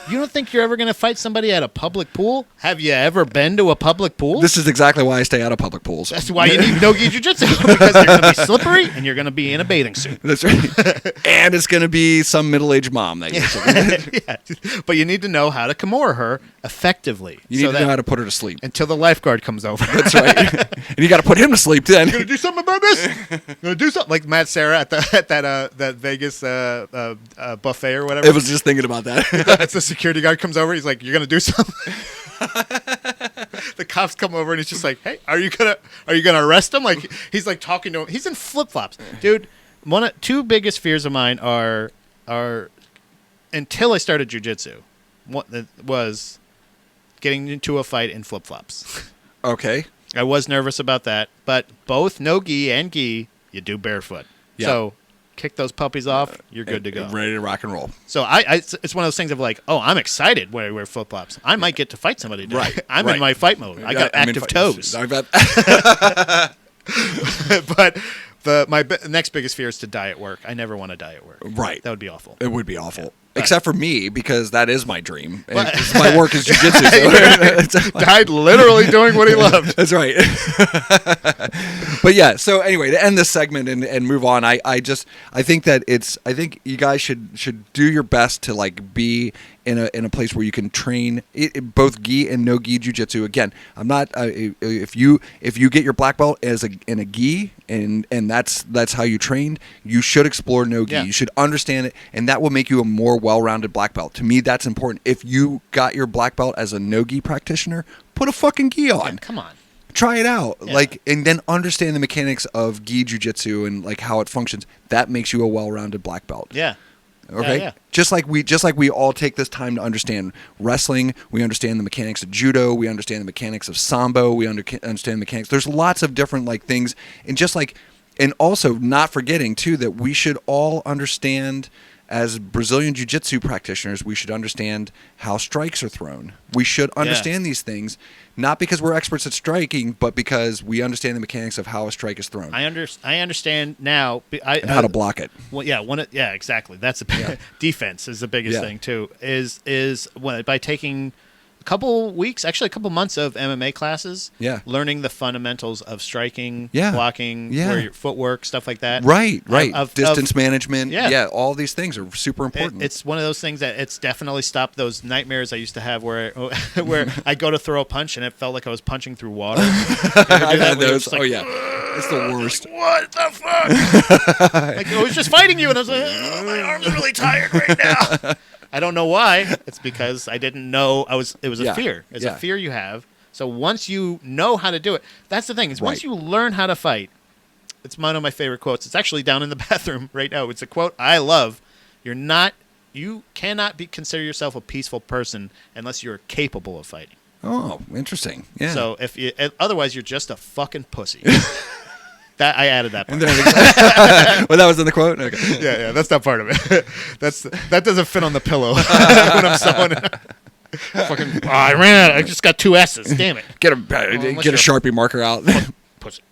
You don't think you're ever going to fight somebody at a public pool? Have you ever been to a public pool? This is exactly why I stay out of public pools. That's why you need no-gi jiu-jitsu, because you're going to be slippery and you're going to be in a bathing suit. That's right. And it's going to be some middle-aged mom that you're yeah. But you need to know how to Kimura her effectively. You need to know how to put her to sleep. Until the lifeguard comes over. That's right. And you got to put him to sleep then. You going to do something about this? You going to do something? Like Matt Serra at that Vegas buffet or whatever. I was just thinking about that. It's the security guard comes over. He's like, "You're gonna do something." The cops come over and he's just like, "Hey, are you gonna arrest him?" Like he's like talking to him. He's in flip flops, dude. Two biggest fears of mine are until I started jiu-jitsu, was getting into a fight in flip flops. Okay. I was nervous about that, but both no gi and gi, you do barefoot. Yeah. So kick those puppies off, you're good to go. Ready to rock and roll. So it's one of those things of I'm excited when I wear flip flops. I might get to fight somebody today. Right. I'm in my fight mode. I got active toes. I bet. but next biggest fear is to die at work. I never want to die at work. Right. That would be awful. It would be awful. Yeah. Except for me, because that is my dream. My work is jiu-jitsu. So Died literally doing what he loved. That's right. But yeah, so anyway, to end this segment and move on, I think you guys should do your best to like be in a place where you can train both gi and no gi jiu-jitsu. Again, I'm not if you get your black belt in a gi and that's how you trained, you should explore no gi. Yeah. You should understand it, and that will make you a more well-rounded black belt. To me, that's important. If you got your black belt as a no gi practitioner, put a fucking gi on. Yeah, come on. Try it out, Yeah. and then understand the mechanics of gi jiu-jitsu and like how it functions. That makes you a well-rounded black belt. Yeah. Okay. Yeah. Just like we all take this time to understand wrestling, we understand the mechanics of judo, we understand the mechanics of sambo, we understand the mechanics. There's lots of different like things, and also not forgetting too that we should all understand. As Brazilian Jiu-Jitsu practitioners, we should understand how strikes are thrown. We should understand these things, not because we're experts at striking, but because we understand the mechanics of how a strike is thrown. I understand now. And how to block it. Well, yeah, exactly. That's defense is the biggest thing too. Is by taking a couple months of MMA classes. Yeah. Learning the fundamentals of striking, Yeah. blocking, Yeah. where your footwork, stuff like that. Right. Of Distance management. Yeah. Yeah, all these things are super important. It's one of those things that it's definitely stopped those nightmares I used to have where where I go to throw a punch and it felt like I was punching through water. I've had those. Oh yeah, it's the worst. What the fuck? Like, I was just fighting you, and I was like, oh, my arm's really tired right now. I don't know why. It's because I didn't know. It was a fear. It's a fear you have. So once you know how to do it, that's the thing. Is once you learn how to fight, it's one of my favorite quotes. It's actually down in the bathroom right now. It's a quote I love. You cannot consider yourself a peaceful person unless you're capable of fighting. Oh, interesting. Yeah. So otherwise you're just a fucking pussy. That I added that part. Well, that was in the quote. Okay. Yeah, that's not part of it. That doesn't fit on the pillow when I'm sewing. Fucking, I ran out. I just got 2 S's. Damn it. Get a Sharpie marker out. Pussy.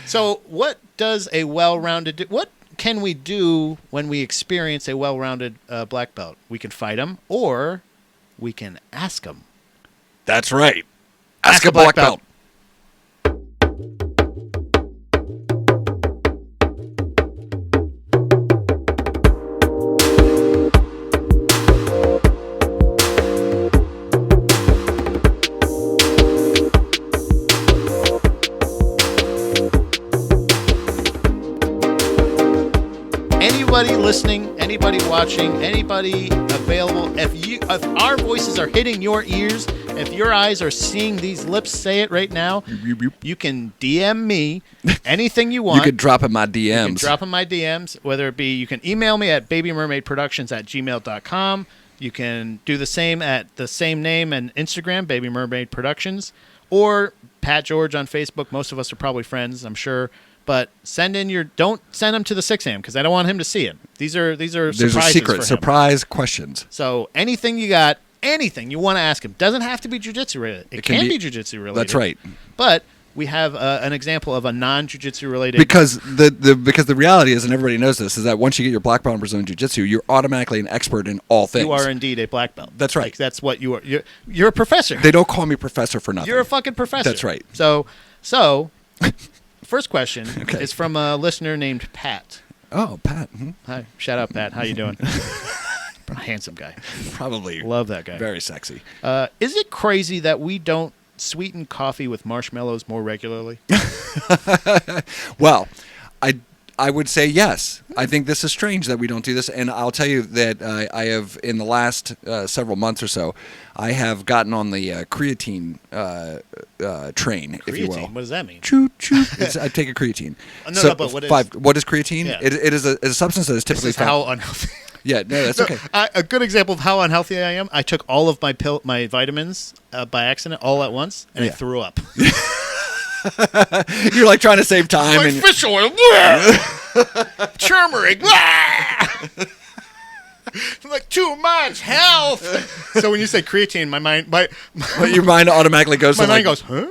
So, what does a well-rounded? What can we do when we experience a well-rounded black belt? We can fight them, or we can ask them. That's right. Ask a black belt. Anybody listening, anybody watching, anybody available, if our voices are hitting your ears, if your eyes are seeing these lips say it right now, you can DM me anything you want. You could drop in my DMs. You can drop in my DMs, whether it be you can email me at babymermaidproductions@gmail.com. You can do the same at the same name and Instagram, Baby Mermaid Productions, or Pat George on Facebook. Most of us are probably friends, I'm sure. But don't send them to the Sixam because I don't want him to see it. These are surprises secret for him. surprise questions. So anything you got, anything you want to ask him, doesn't have to be jiu-jitsu related. It can be jiu-jitsu related. That's right. But we have an example of a non-jiu-jitsu related. Because the reality is, and everybody knows this, is that once you get your black belt in Brazilian Jiu-Jitsu, you're automatically an expert in all things. You are indeed a black belt. That's right. Like, that's what you are. You're a professor. They don't call me professor for nothing. You're a fucking professor. That's right. So. First question is from a listener named Pat. Oh, Pat. Mm-hmm. Hi. Shout out, Pat. How you doing? Handsome guy. Probably. Love that guy. Very sexy. Is it crazy that we don't sweeten coffee with marshmallows more regularly? Well, I would say yes. I think this is strange that we don't do this. And I'll tell you that I have, in the last several months or so, I have gotten on the creatine train, if you will. What does that mean? Choo, choo. I take a creatine. No, but what is... What is creatine? Yeah. It is a substance that is typically found. How unhealthy. Yeah, no, that's okay. A good example of how unhealthy I am, I took all of my vitamins by accident all at once, and I threw up. You're like trying to save time. Like fish oil. Turmeric. Like too much health. So when you say creatine, my mind, your mind automatically goes. My mind goes, huh?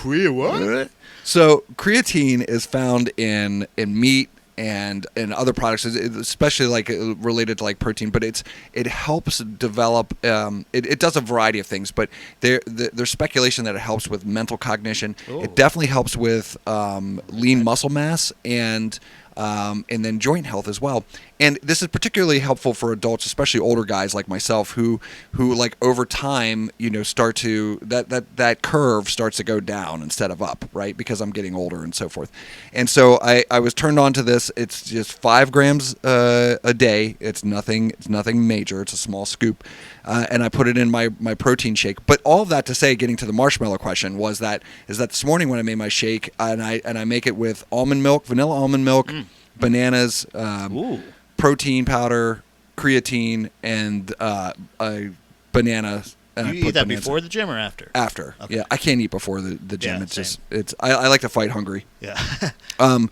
What? So creatine is found in meat and in other products, especially like related to like protein, but it helps develop. It does a variety of things, but there's speculation that it helps with mental cognition. Ooh. It definitely helps with lean muscle mass and then joint health as well. And this is particularly helpful for adults, especially older guys like myself, who like over time, start to that curve starts to go down instead of up, right? Because I'm getting older and so forth. And so I was turned on to this. It's just 5 grams a day. It's nothing major. It's a small scoop, and I put it in my protein shake. But all of that to say, getting to the marshmallow question, is that this morning when I made my shake, and I make it with almond milk, vanilla almond milk, bananas. Protein powder, creatine, and a banana. And you eat that before the gym or after? After. Okay. Yeah, I can't eat before the gym. Yeah, it's I like to fight hungry. Yeah. But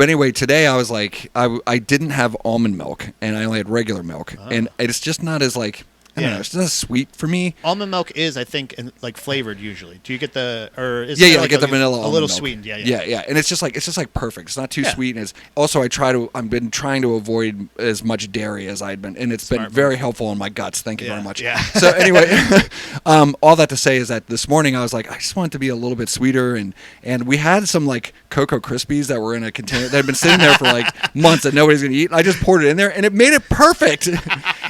anyway, today I was like, I didn't have almond milk, and I only had regular milk, and it's just not as like. I don't know, it's not as sweet for me. Almond milk is, I think, like flavored usually. Do you get the I get the vanilla almond a little milk. sweetened? Yeah, and it's just like perfect. It's not too sweet, and it's also I've been trying to avoid as much dairy as I'd been, and it's been very helpful on my guts. Thank you very much. Yeah. So anyway, all that to say is that this morning I was like, I just want it to be a little bit sweeter, and we had some like Cocoa Krispies that were in a container that had been sitting there for like months that nobody's gonna eat. And I just poured it in there, and it made it perfect.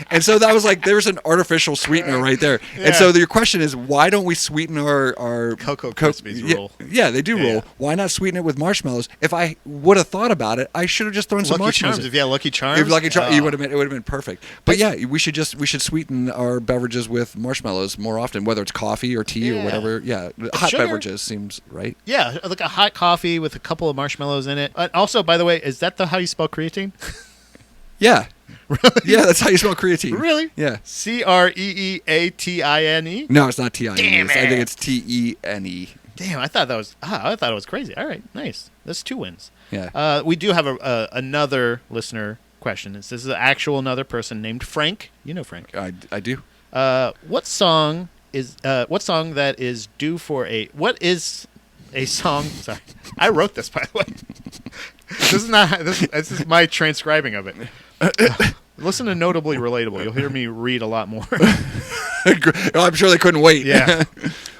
And so that was like there's an artificial sweetener right there. Yeah. And so your question is, why don't we sweeten our Cocoa Krispies roll? Yeah, they do roll. Yeah. Why not sweeten it with marshmallows? If I would have thought about it, I should have just thrown some marshmallows. Lucky Charms. If Lucky Charms, it would have been perfect. But yeah, we should sweeten our beverages with marshmallows more often, whether it's coffee or tea or whatever. Yeah, hot beverages seems right. Yeah, like a hot coffee with a couple of marshmallows in it. Also, by the way, is that how you spell creatine? Yeah. Really? Yeah, that's how you spell creatine. Really? Yeah. CREEATINE? No, it's not TINE. Damn it. I think it's TENE. Damn, I thought it was crazy. All right, nice. That's 2 wins. Yeah. We do have another listener question. This is another person named Frank. You know Frank. I do. What is a song? Sorry, I wrote this, by the way. This is my transcribing of it. Listen to Notably Relatable. You'll hear me read a lot more. I'm sure they couldn't wait. Yeah.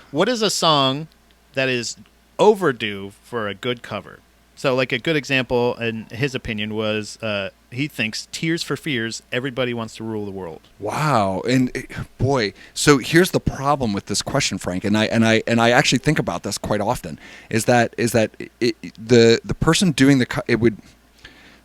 What is a song that is overdue for a good cover? So, like, a good example, in his opinion, was he thinks Tears for Fears, Everybody Wants to Rule the World. Wow. And boy, so here's the problem with this question, Frank, and I actually think about this quite often, is that the person doing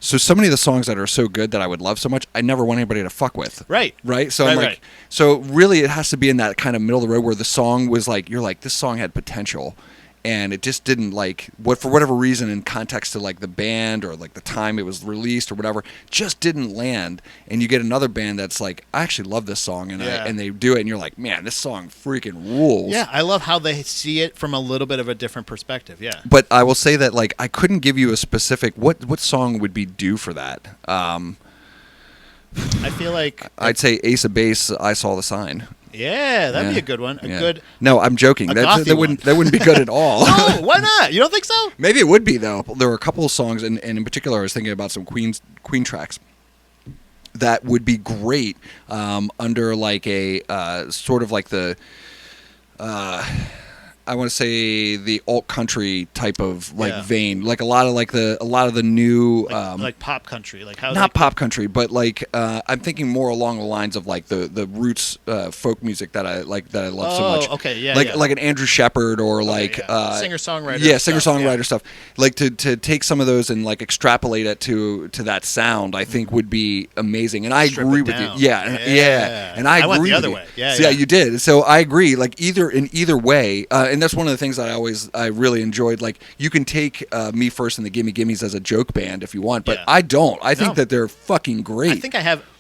so many of the songs that are so good that I would love so much, I never want anybody to fuck with. Right. So I'm like, so really it has to be in that kind of middle of the road where the song was like, you're like, this song had potential. And it just didn't for whatever reason, in context to like the band or like the time it was released or whatever, just didn't land. And you get another band that's like, I actually love this song, and they do it, and you're like, man, this song freaking rules. Yeah, I love how they see it from a little bit of a different perspective. Yeah. But I will say that like I couldn't give you a specific what song would be due for that. I feel like I'd say Ace of Base, I Saw the Sign. Yeah, that'd be a good one. No, I'm joking. That wouldn't be good at all. No, why not? You don't think so? Maybe it would be though. There were a couple of songs, and in particular, I was thinking about some Queen tracks that would be great under like a sort of like the. I want to say the alt country type of vein, like a lot of the new like pop country, like how not pop country, but like I'm thinking more along the lines of like the roots folk music that I love so much. Okay, yeah, like an Andrew Shepherd or singer songwriter. Yeah, singer songwriter stuff. Like to take some of those and like extrapolate it to that sound, I think would be amazing. And I agree with you. Yeah. And I agree went the other with way. You. Yeah, you did. So I agree. Like either way. And that's one of the things that I really enjoyed. Like you can take Me First and the Gimme Gimmes as a joke band if you want, but I don't. I think that they're fucking great.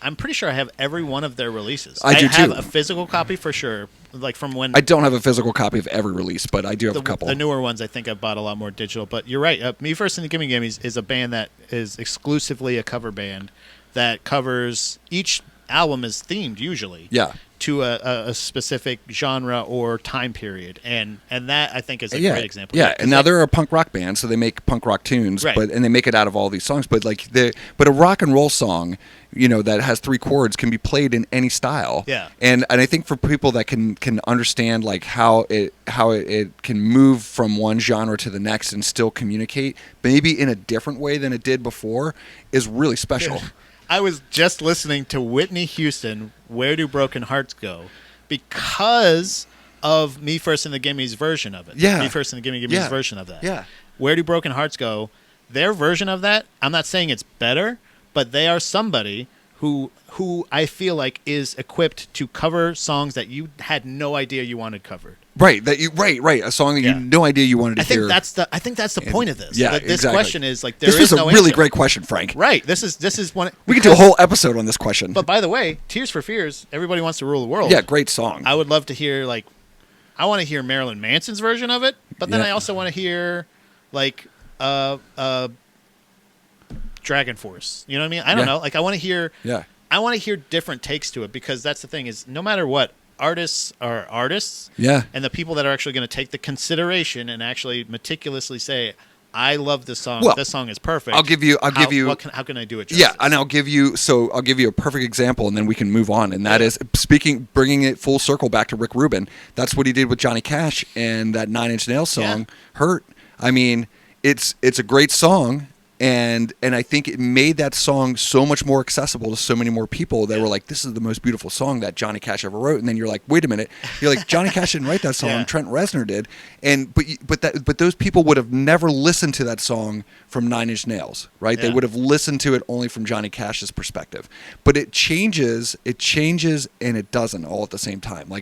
I'm pretty sure I have every one of their releases. I do have too. a physical copy for sure. Like from when I don't have a physical copy of every release, but I do have a couple. The newer ones, I think I've bought a lot more digital. But you're right. Me First and the Gimme Gimmes is a band that is exclusively a cover band that covers each album is themed usually. Yeah. to a specific genre or time period, and that I think is a great example. Yeah, and now they're a punk rock band, so they make punk rock tunes, Right. and they make it out of all these songs. But but a rock and roll song, that has 3 chords can be played in any style. Yeah. And I think for people that can understand like how it can move from one genre to the next and still communicate, maybe in a different way than it did before, is really special. I was just listening to Whitney Houston, "Where Do Broken Hearts Go?" because of Me First and the Gimme's version of it. Yeah. Me First and the Gimme's version of that. Yeah. "Where Do Broken Hearts Go?" Their version of that, I'm not saying it's better, but they are somebody who I feel like is equipped to cover songs that you had no idea you wanted covered. Right. Right. A song that you had no idea you wanted to hear. I think that's the point of this. Yeah, That this exactly. question is like This is was a no really answer. great question, Frank. Right. This is one. We could do a whole episode on this question. But by the way, Tears for Fears, Everybody Wants to Rule the World. Yeah, great song. I would love to hear I want to hear Marilyn Manson's version of it, but then Yeah. I also want to hear Dragon Force. You know what I mean? I don't know. I want to hear. Yeah. I want to hear different takes to it, because that's the thing is, no matter what, artists are artists. Yeah. And the people that are actually going to take the consideration and actually meticulously say, "I love this song. Well, this song is perfect." I'll give you. How can I do it justice? Yeah, and I'll give you a perfect example, and then we can move on. And that is bringing it full circle back to Rick Rubin. That's what he did with Johnny Cash and that 9 Inch Nails song, "Hurt." I mean, it's a great song. And I think it made that song so much more accessible to so many more people that were like, "This is the most beautiful song that Johnny Cash ever wrote." And then you're like, "Wait a minute!" You're like, "Johnny Cash didn't write that song. Yeah. Trent Reznor did." And but those people would have never listened to that song from 9 Inch Nails, right? Yeah. They would have listened to it only from Johnny Cash's perspective. But it changes, and it doesn't all at the same time.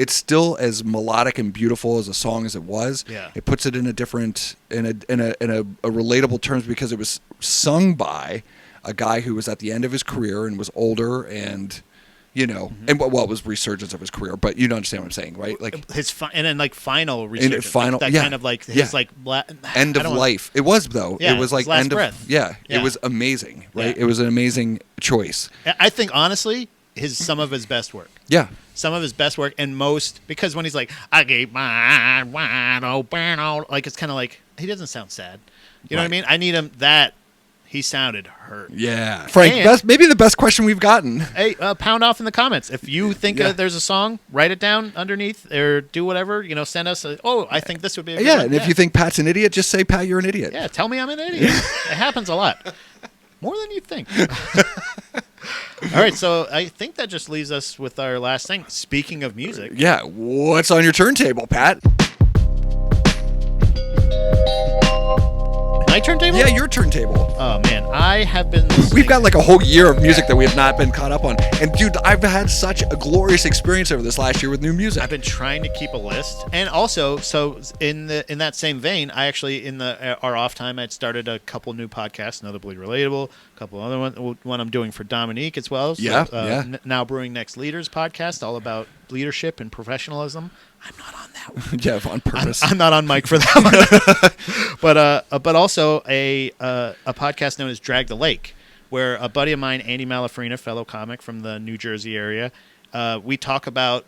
It's still as melodic and beautiful as a song as it was. Yeah. It puts it in a different, in a relatable terms, because it was sung by a guy who was at the end of his career and was older, and and it was resurgence of his career. But you understand what I'm saying, right? Like his final resurgence. final, that yeah. kind of his end of life. It was though. Yeah, it was like his last end breath. of. Yeah, Yeah. It was amazing, right? Yeah. It was an amazing choice. I think honestly, some of his best work. Yeah. Some of his best work, and most, because when he's like, "I gave my wide open," it's kind of like, he doesn't sound sad. You know what I mean? I need him that he sounded hurt. Yeah. Frank, And- that's maybe the best question we've gotten. Hey, pound off in the comments if you think there's a song. Write it down underneath, or do whatever. Send us. I think this would be. A good Yeah, one. and if you think Pat's an idiot, just say, "Pat, you're an idiot." Yeah, tell me I'm an idiot. It happens a lot, more than you think. All right, so I think that just leaves us with our last thing. Speaking of music, Yeah. What's on your turntable, Pat? my turntable. Yeah, your turntable. Oh man, I have been. Listening. We've got like a whole year of music that we have not been caught up on. And dude, I've had such a glorious experience over this last year with new music. I've been trying to keep a list, and also, so in that same vein, I actually in our off time, I'd started a couple new podcasts, Notably Relatable, a couple other one I'm doing for Dominique as well. So, Yeah. Now Brewing Next Leaders podcast, all about leadership and professionalism. I'm not on that one. Yeah, on purpose. I'm not on mic for that one. but also a podcast known as Drag the Lake, where a buddy of mine, Andy Malafrina, fellow comic from the New Jersey area, we talk about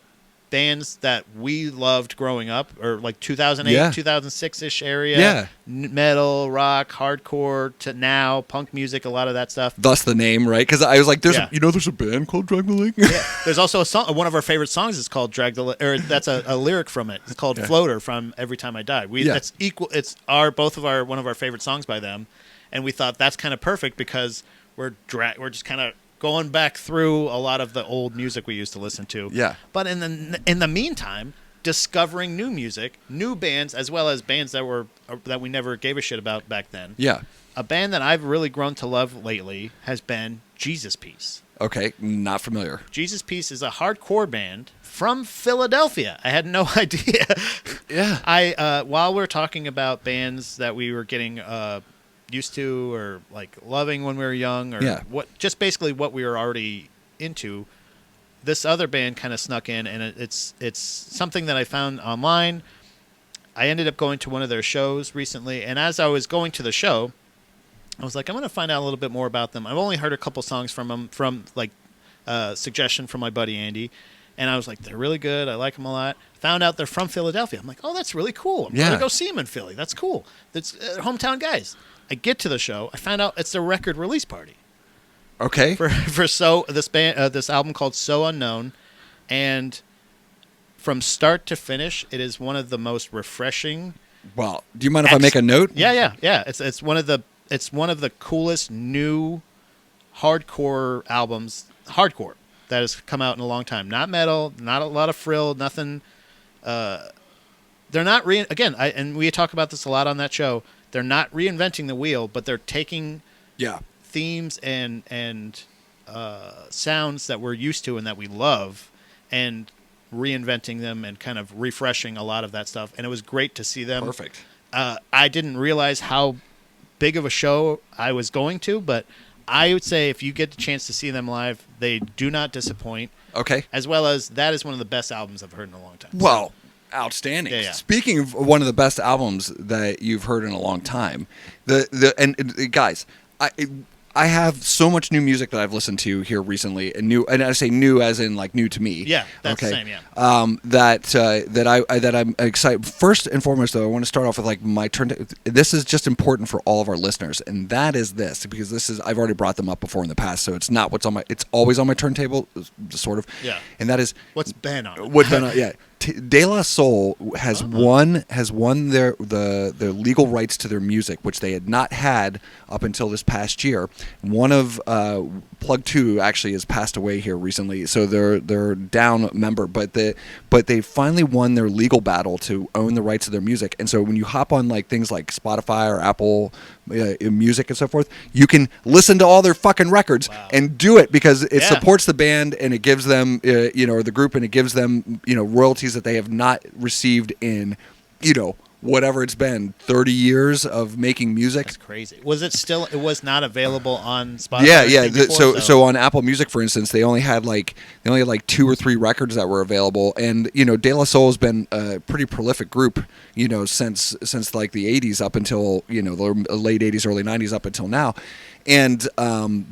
bands that we loved growing up, or like 2008, 2006-ish area. Yeah. Metal, rock, hardcore, to now, punk music, a lot of that stuff. Thus the name, right? Because I was like, there's Yeah. there's a band called Drag the Lake? Yeah. There's also a song, one of our favorite songs is called Drag the Lake, or that's a lyric from it. It's called Floater from Every Time I Die. That's equal. It's one of our favorite songs by them, and we thought that's kind of perfect because we're just kind of going back through a lot of the old music we used to listen to. Yeah. But in the meantime, discovering new music, new bands, as well as bands that we never gave a shit about back then. Yeah. A band that I've really grown to love lately has been Jesus Piece. Okay, not familiar. Jesus Piece is a hardcore band from Philadelphia. I had no idea. Yeah. While we're talking about bands that we were getting used to or like loving when we were young, or just basically what we were already into, this other band kind of snuck in, and it's something that I found online. I ended up going to one of their shows recently, and as I was going to the show, I was like, I'm going to find out a little bit more about them. I've only heard a couple songs from them from like suggestion from my buddy Andy. And I was like, they're really good. I like them a lot. Found out they're from Philadelphia. I'm like, oh, that's really cool. I'm going to go see them in Philly. That's cool. That's hometown guys. I get to the show. I found out it's their record release party. Okay. For this album called So Unknown, and from start to finish, it is one of the most refreshing. Well, do you mind if I make a note? Yeah. It's one of the coolest new hardcore albums. Hardcore. That has come out in a long time. Not metal, not a lot of frill, nothing. They're not and we talk about this a lot on that show. They're not reinventing the wheel, but they're taking themes and sounds that we're used to and that we love, and reinventing them and kind of refreshing a lot of that stuff. And it was great to see them. Perfect. I didn't realize how big of a show I was going to, but I would say if you get the chance to see them live, they do not disappoint. Okay. As well as that is one of the best albums I've heard in a long time. Well, outstanding. Yeah. Speaking of one of the best albums that you've heard in a long time, guys, I have so much new music that I've listened to here recently, and I say new as in like new to me. Yeah, that's the same. Yeah. That I'm excited. First and foremost, though, I want to start off with like my turn. This is just important for all of our listeners, and that is this, because I've already brought them up before in the past, so it's not what's on my. It's always on my turntable, sort of. Yeah. And that is what's been on. What's been on? Yeah. De La Soul has won their legal rights to their music, which they had not had up until this past year. One of Plug 2 actually has passed away here recently, so they're down a member, but they finally won their legal battle to own the rights to their music. And so when you hop on like things like Spotify or Apple Music and so forth, you can listen to all their fucking records and do it because it supports the band and it gives them or the group, and it gives them royalties that they have not received in whatever it's been 30 years of making music. That's crazy. It was not available on Spotify? Yeah. So on Apple Music, for instance, they only had like 2 or 3 records that were available, and De La Soul has been a pretty prolific group since like the 80s up until the late 80s, early 90s up until now, and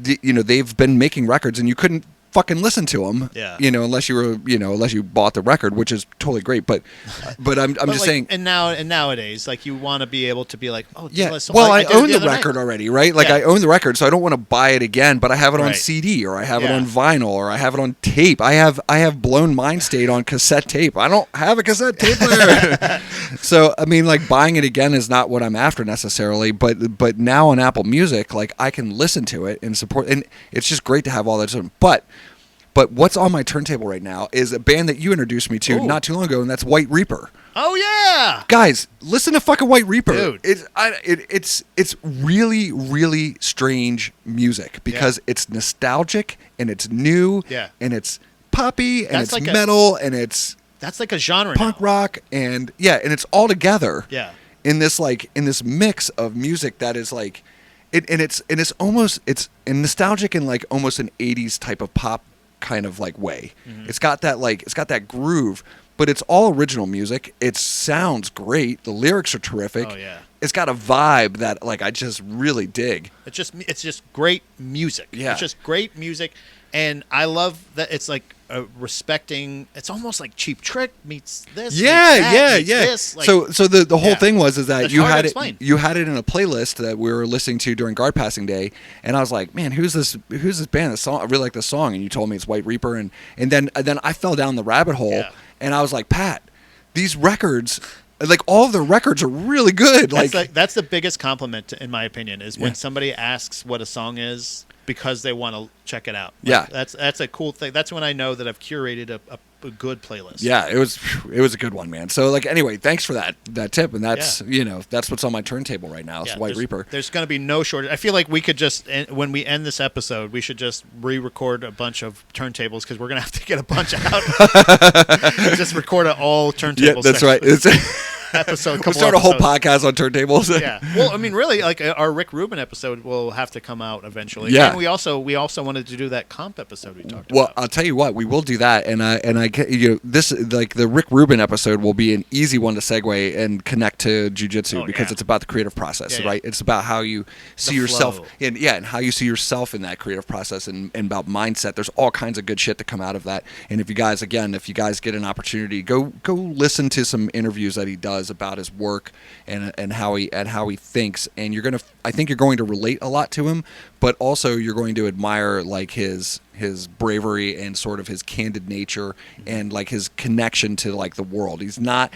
they've been making records, and you couldn't fucking listen to them, unless you bought the record, which is totally great. But I'm just saying. And nowadays, like you want to be able to be like, oh yeah. Well, I own the record already, right? Like I own the record, so I don't want to buy it again. But I have it on CD, or I have it on vinyl, or I have it on tape. I have Blown Mind State on cassette tape. I don't have a cassette tape player. So I mean, like buying it again is not what I'm after necessarily. But now on Apple Music, like I can listen to it and support, and it's just great to have all that. But what's on my turntable right now is a band that you introduced me to not too long ago, and that's White Reaper. Oh yeah, guys, listen to fucking White Reaper. Dude. It's really, really strange music because it's nostalgic and it's new and it's poppy and it's like metal and it's that's like a genre punk rock and it's all together in this mix of music that is like it's almost nostalgic in like almost an 80s type of pop kind of like way. Mm-hmm. It's got that groove, but it's all original music. It sounds great. The lyrics are terrific. Oh yeah. It's got a vibe that like I just really dig. It's just great music. Yeah. It's just great music, and I love that it's like respecting. It's almost like Cheap Trick meets this. Yeah. This. Like, so the whole thing was that you had explain. You had it in a playlist that we were listening to during guard passing day, and I was like, man, who's this band? This song, I really like this song, and you told me it's White Reaper, and then I fell down the rabbit hole, and I was like, Pat, these records. Like all of the records are really good. That's the biggest compliment, in my opinion, is when somebody asks what a song is because they want to check it out. That's a cool thing. That's when I know that I've curated a good playlist. Yeah, it was a good one, man. So like anyway, thanks for that tip, and that's that's what's on my turntable right now. It's White Reaper. There's going to be no shortage. I feel like we could just when we end this episode, we should just re-record a bunch of turntables because we're going to have to get a bunch out. Just record all turntables. Yeah, that's right. episode. We'll start a whole podcast on turntables. Yeah. Well, I mean, really, like our Rick Rubin episode will have to come out eventually. Yeah. And we also wanted to do that comp episode we talked Well, about. I'll tell you what, we will do that, and this like the Rick Rubin episode will be an easy one to segue and connect to jiu-jitsu because it's about the creative process, right? It's about how you see yourself, and how you see yourself in that creative process, and about mindset. There's all kinds of good shit to come out of that. And if you guys get an opportunity, go listen to some interviews that he does about his work and how he thinks, and I think you're going to relate a lot to him, but also you're going to admire like his bravery and sort of his candid nature and like his connection to like the world. He's not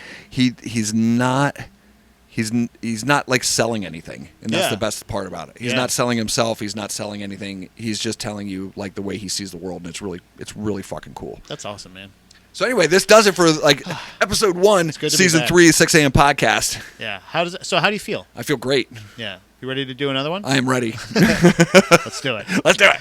like selling anything, and that's the best part about it. He's not selling himself. He's not selling anything. He's just telling you like the way he sees the world, and it's really fucking cool. That's awesome, man. So anyway, this does it for like episode 1, season 3, 6 a.m. podcast. Yeah. How do you feel? I feel great. Yeah. You ready to do another one? I am ready. Let's do it. Let's do it.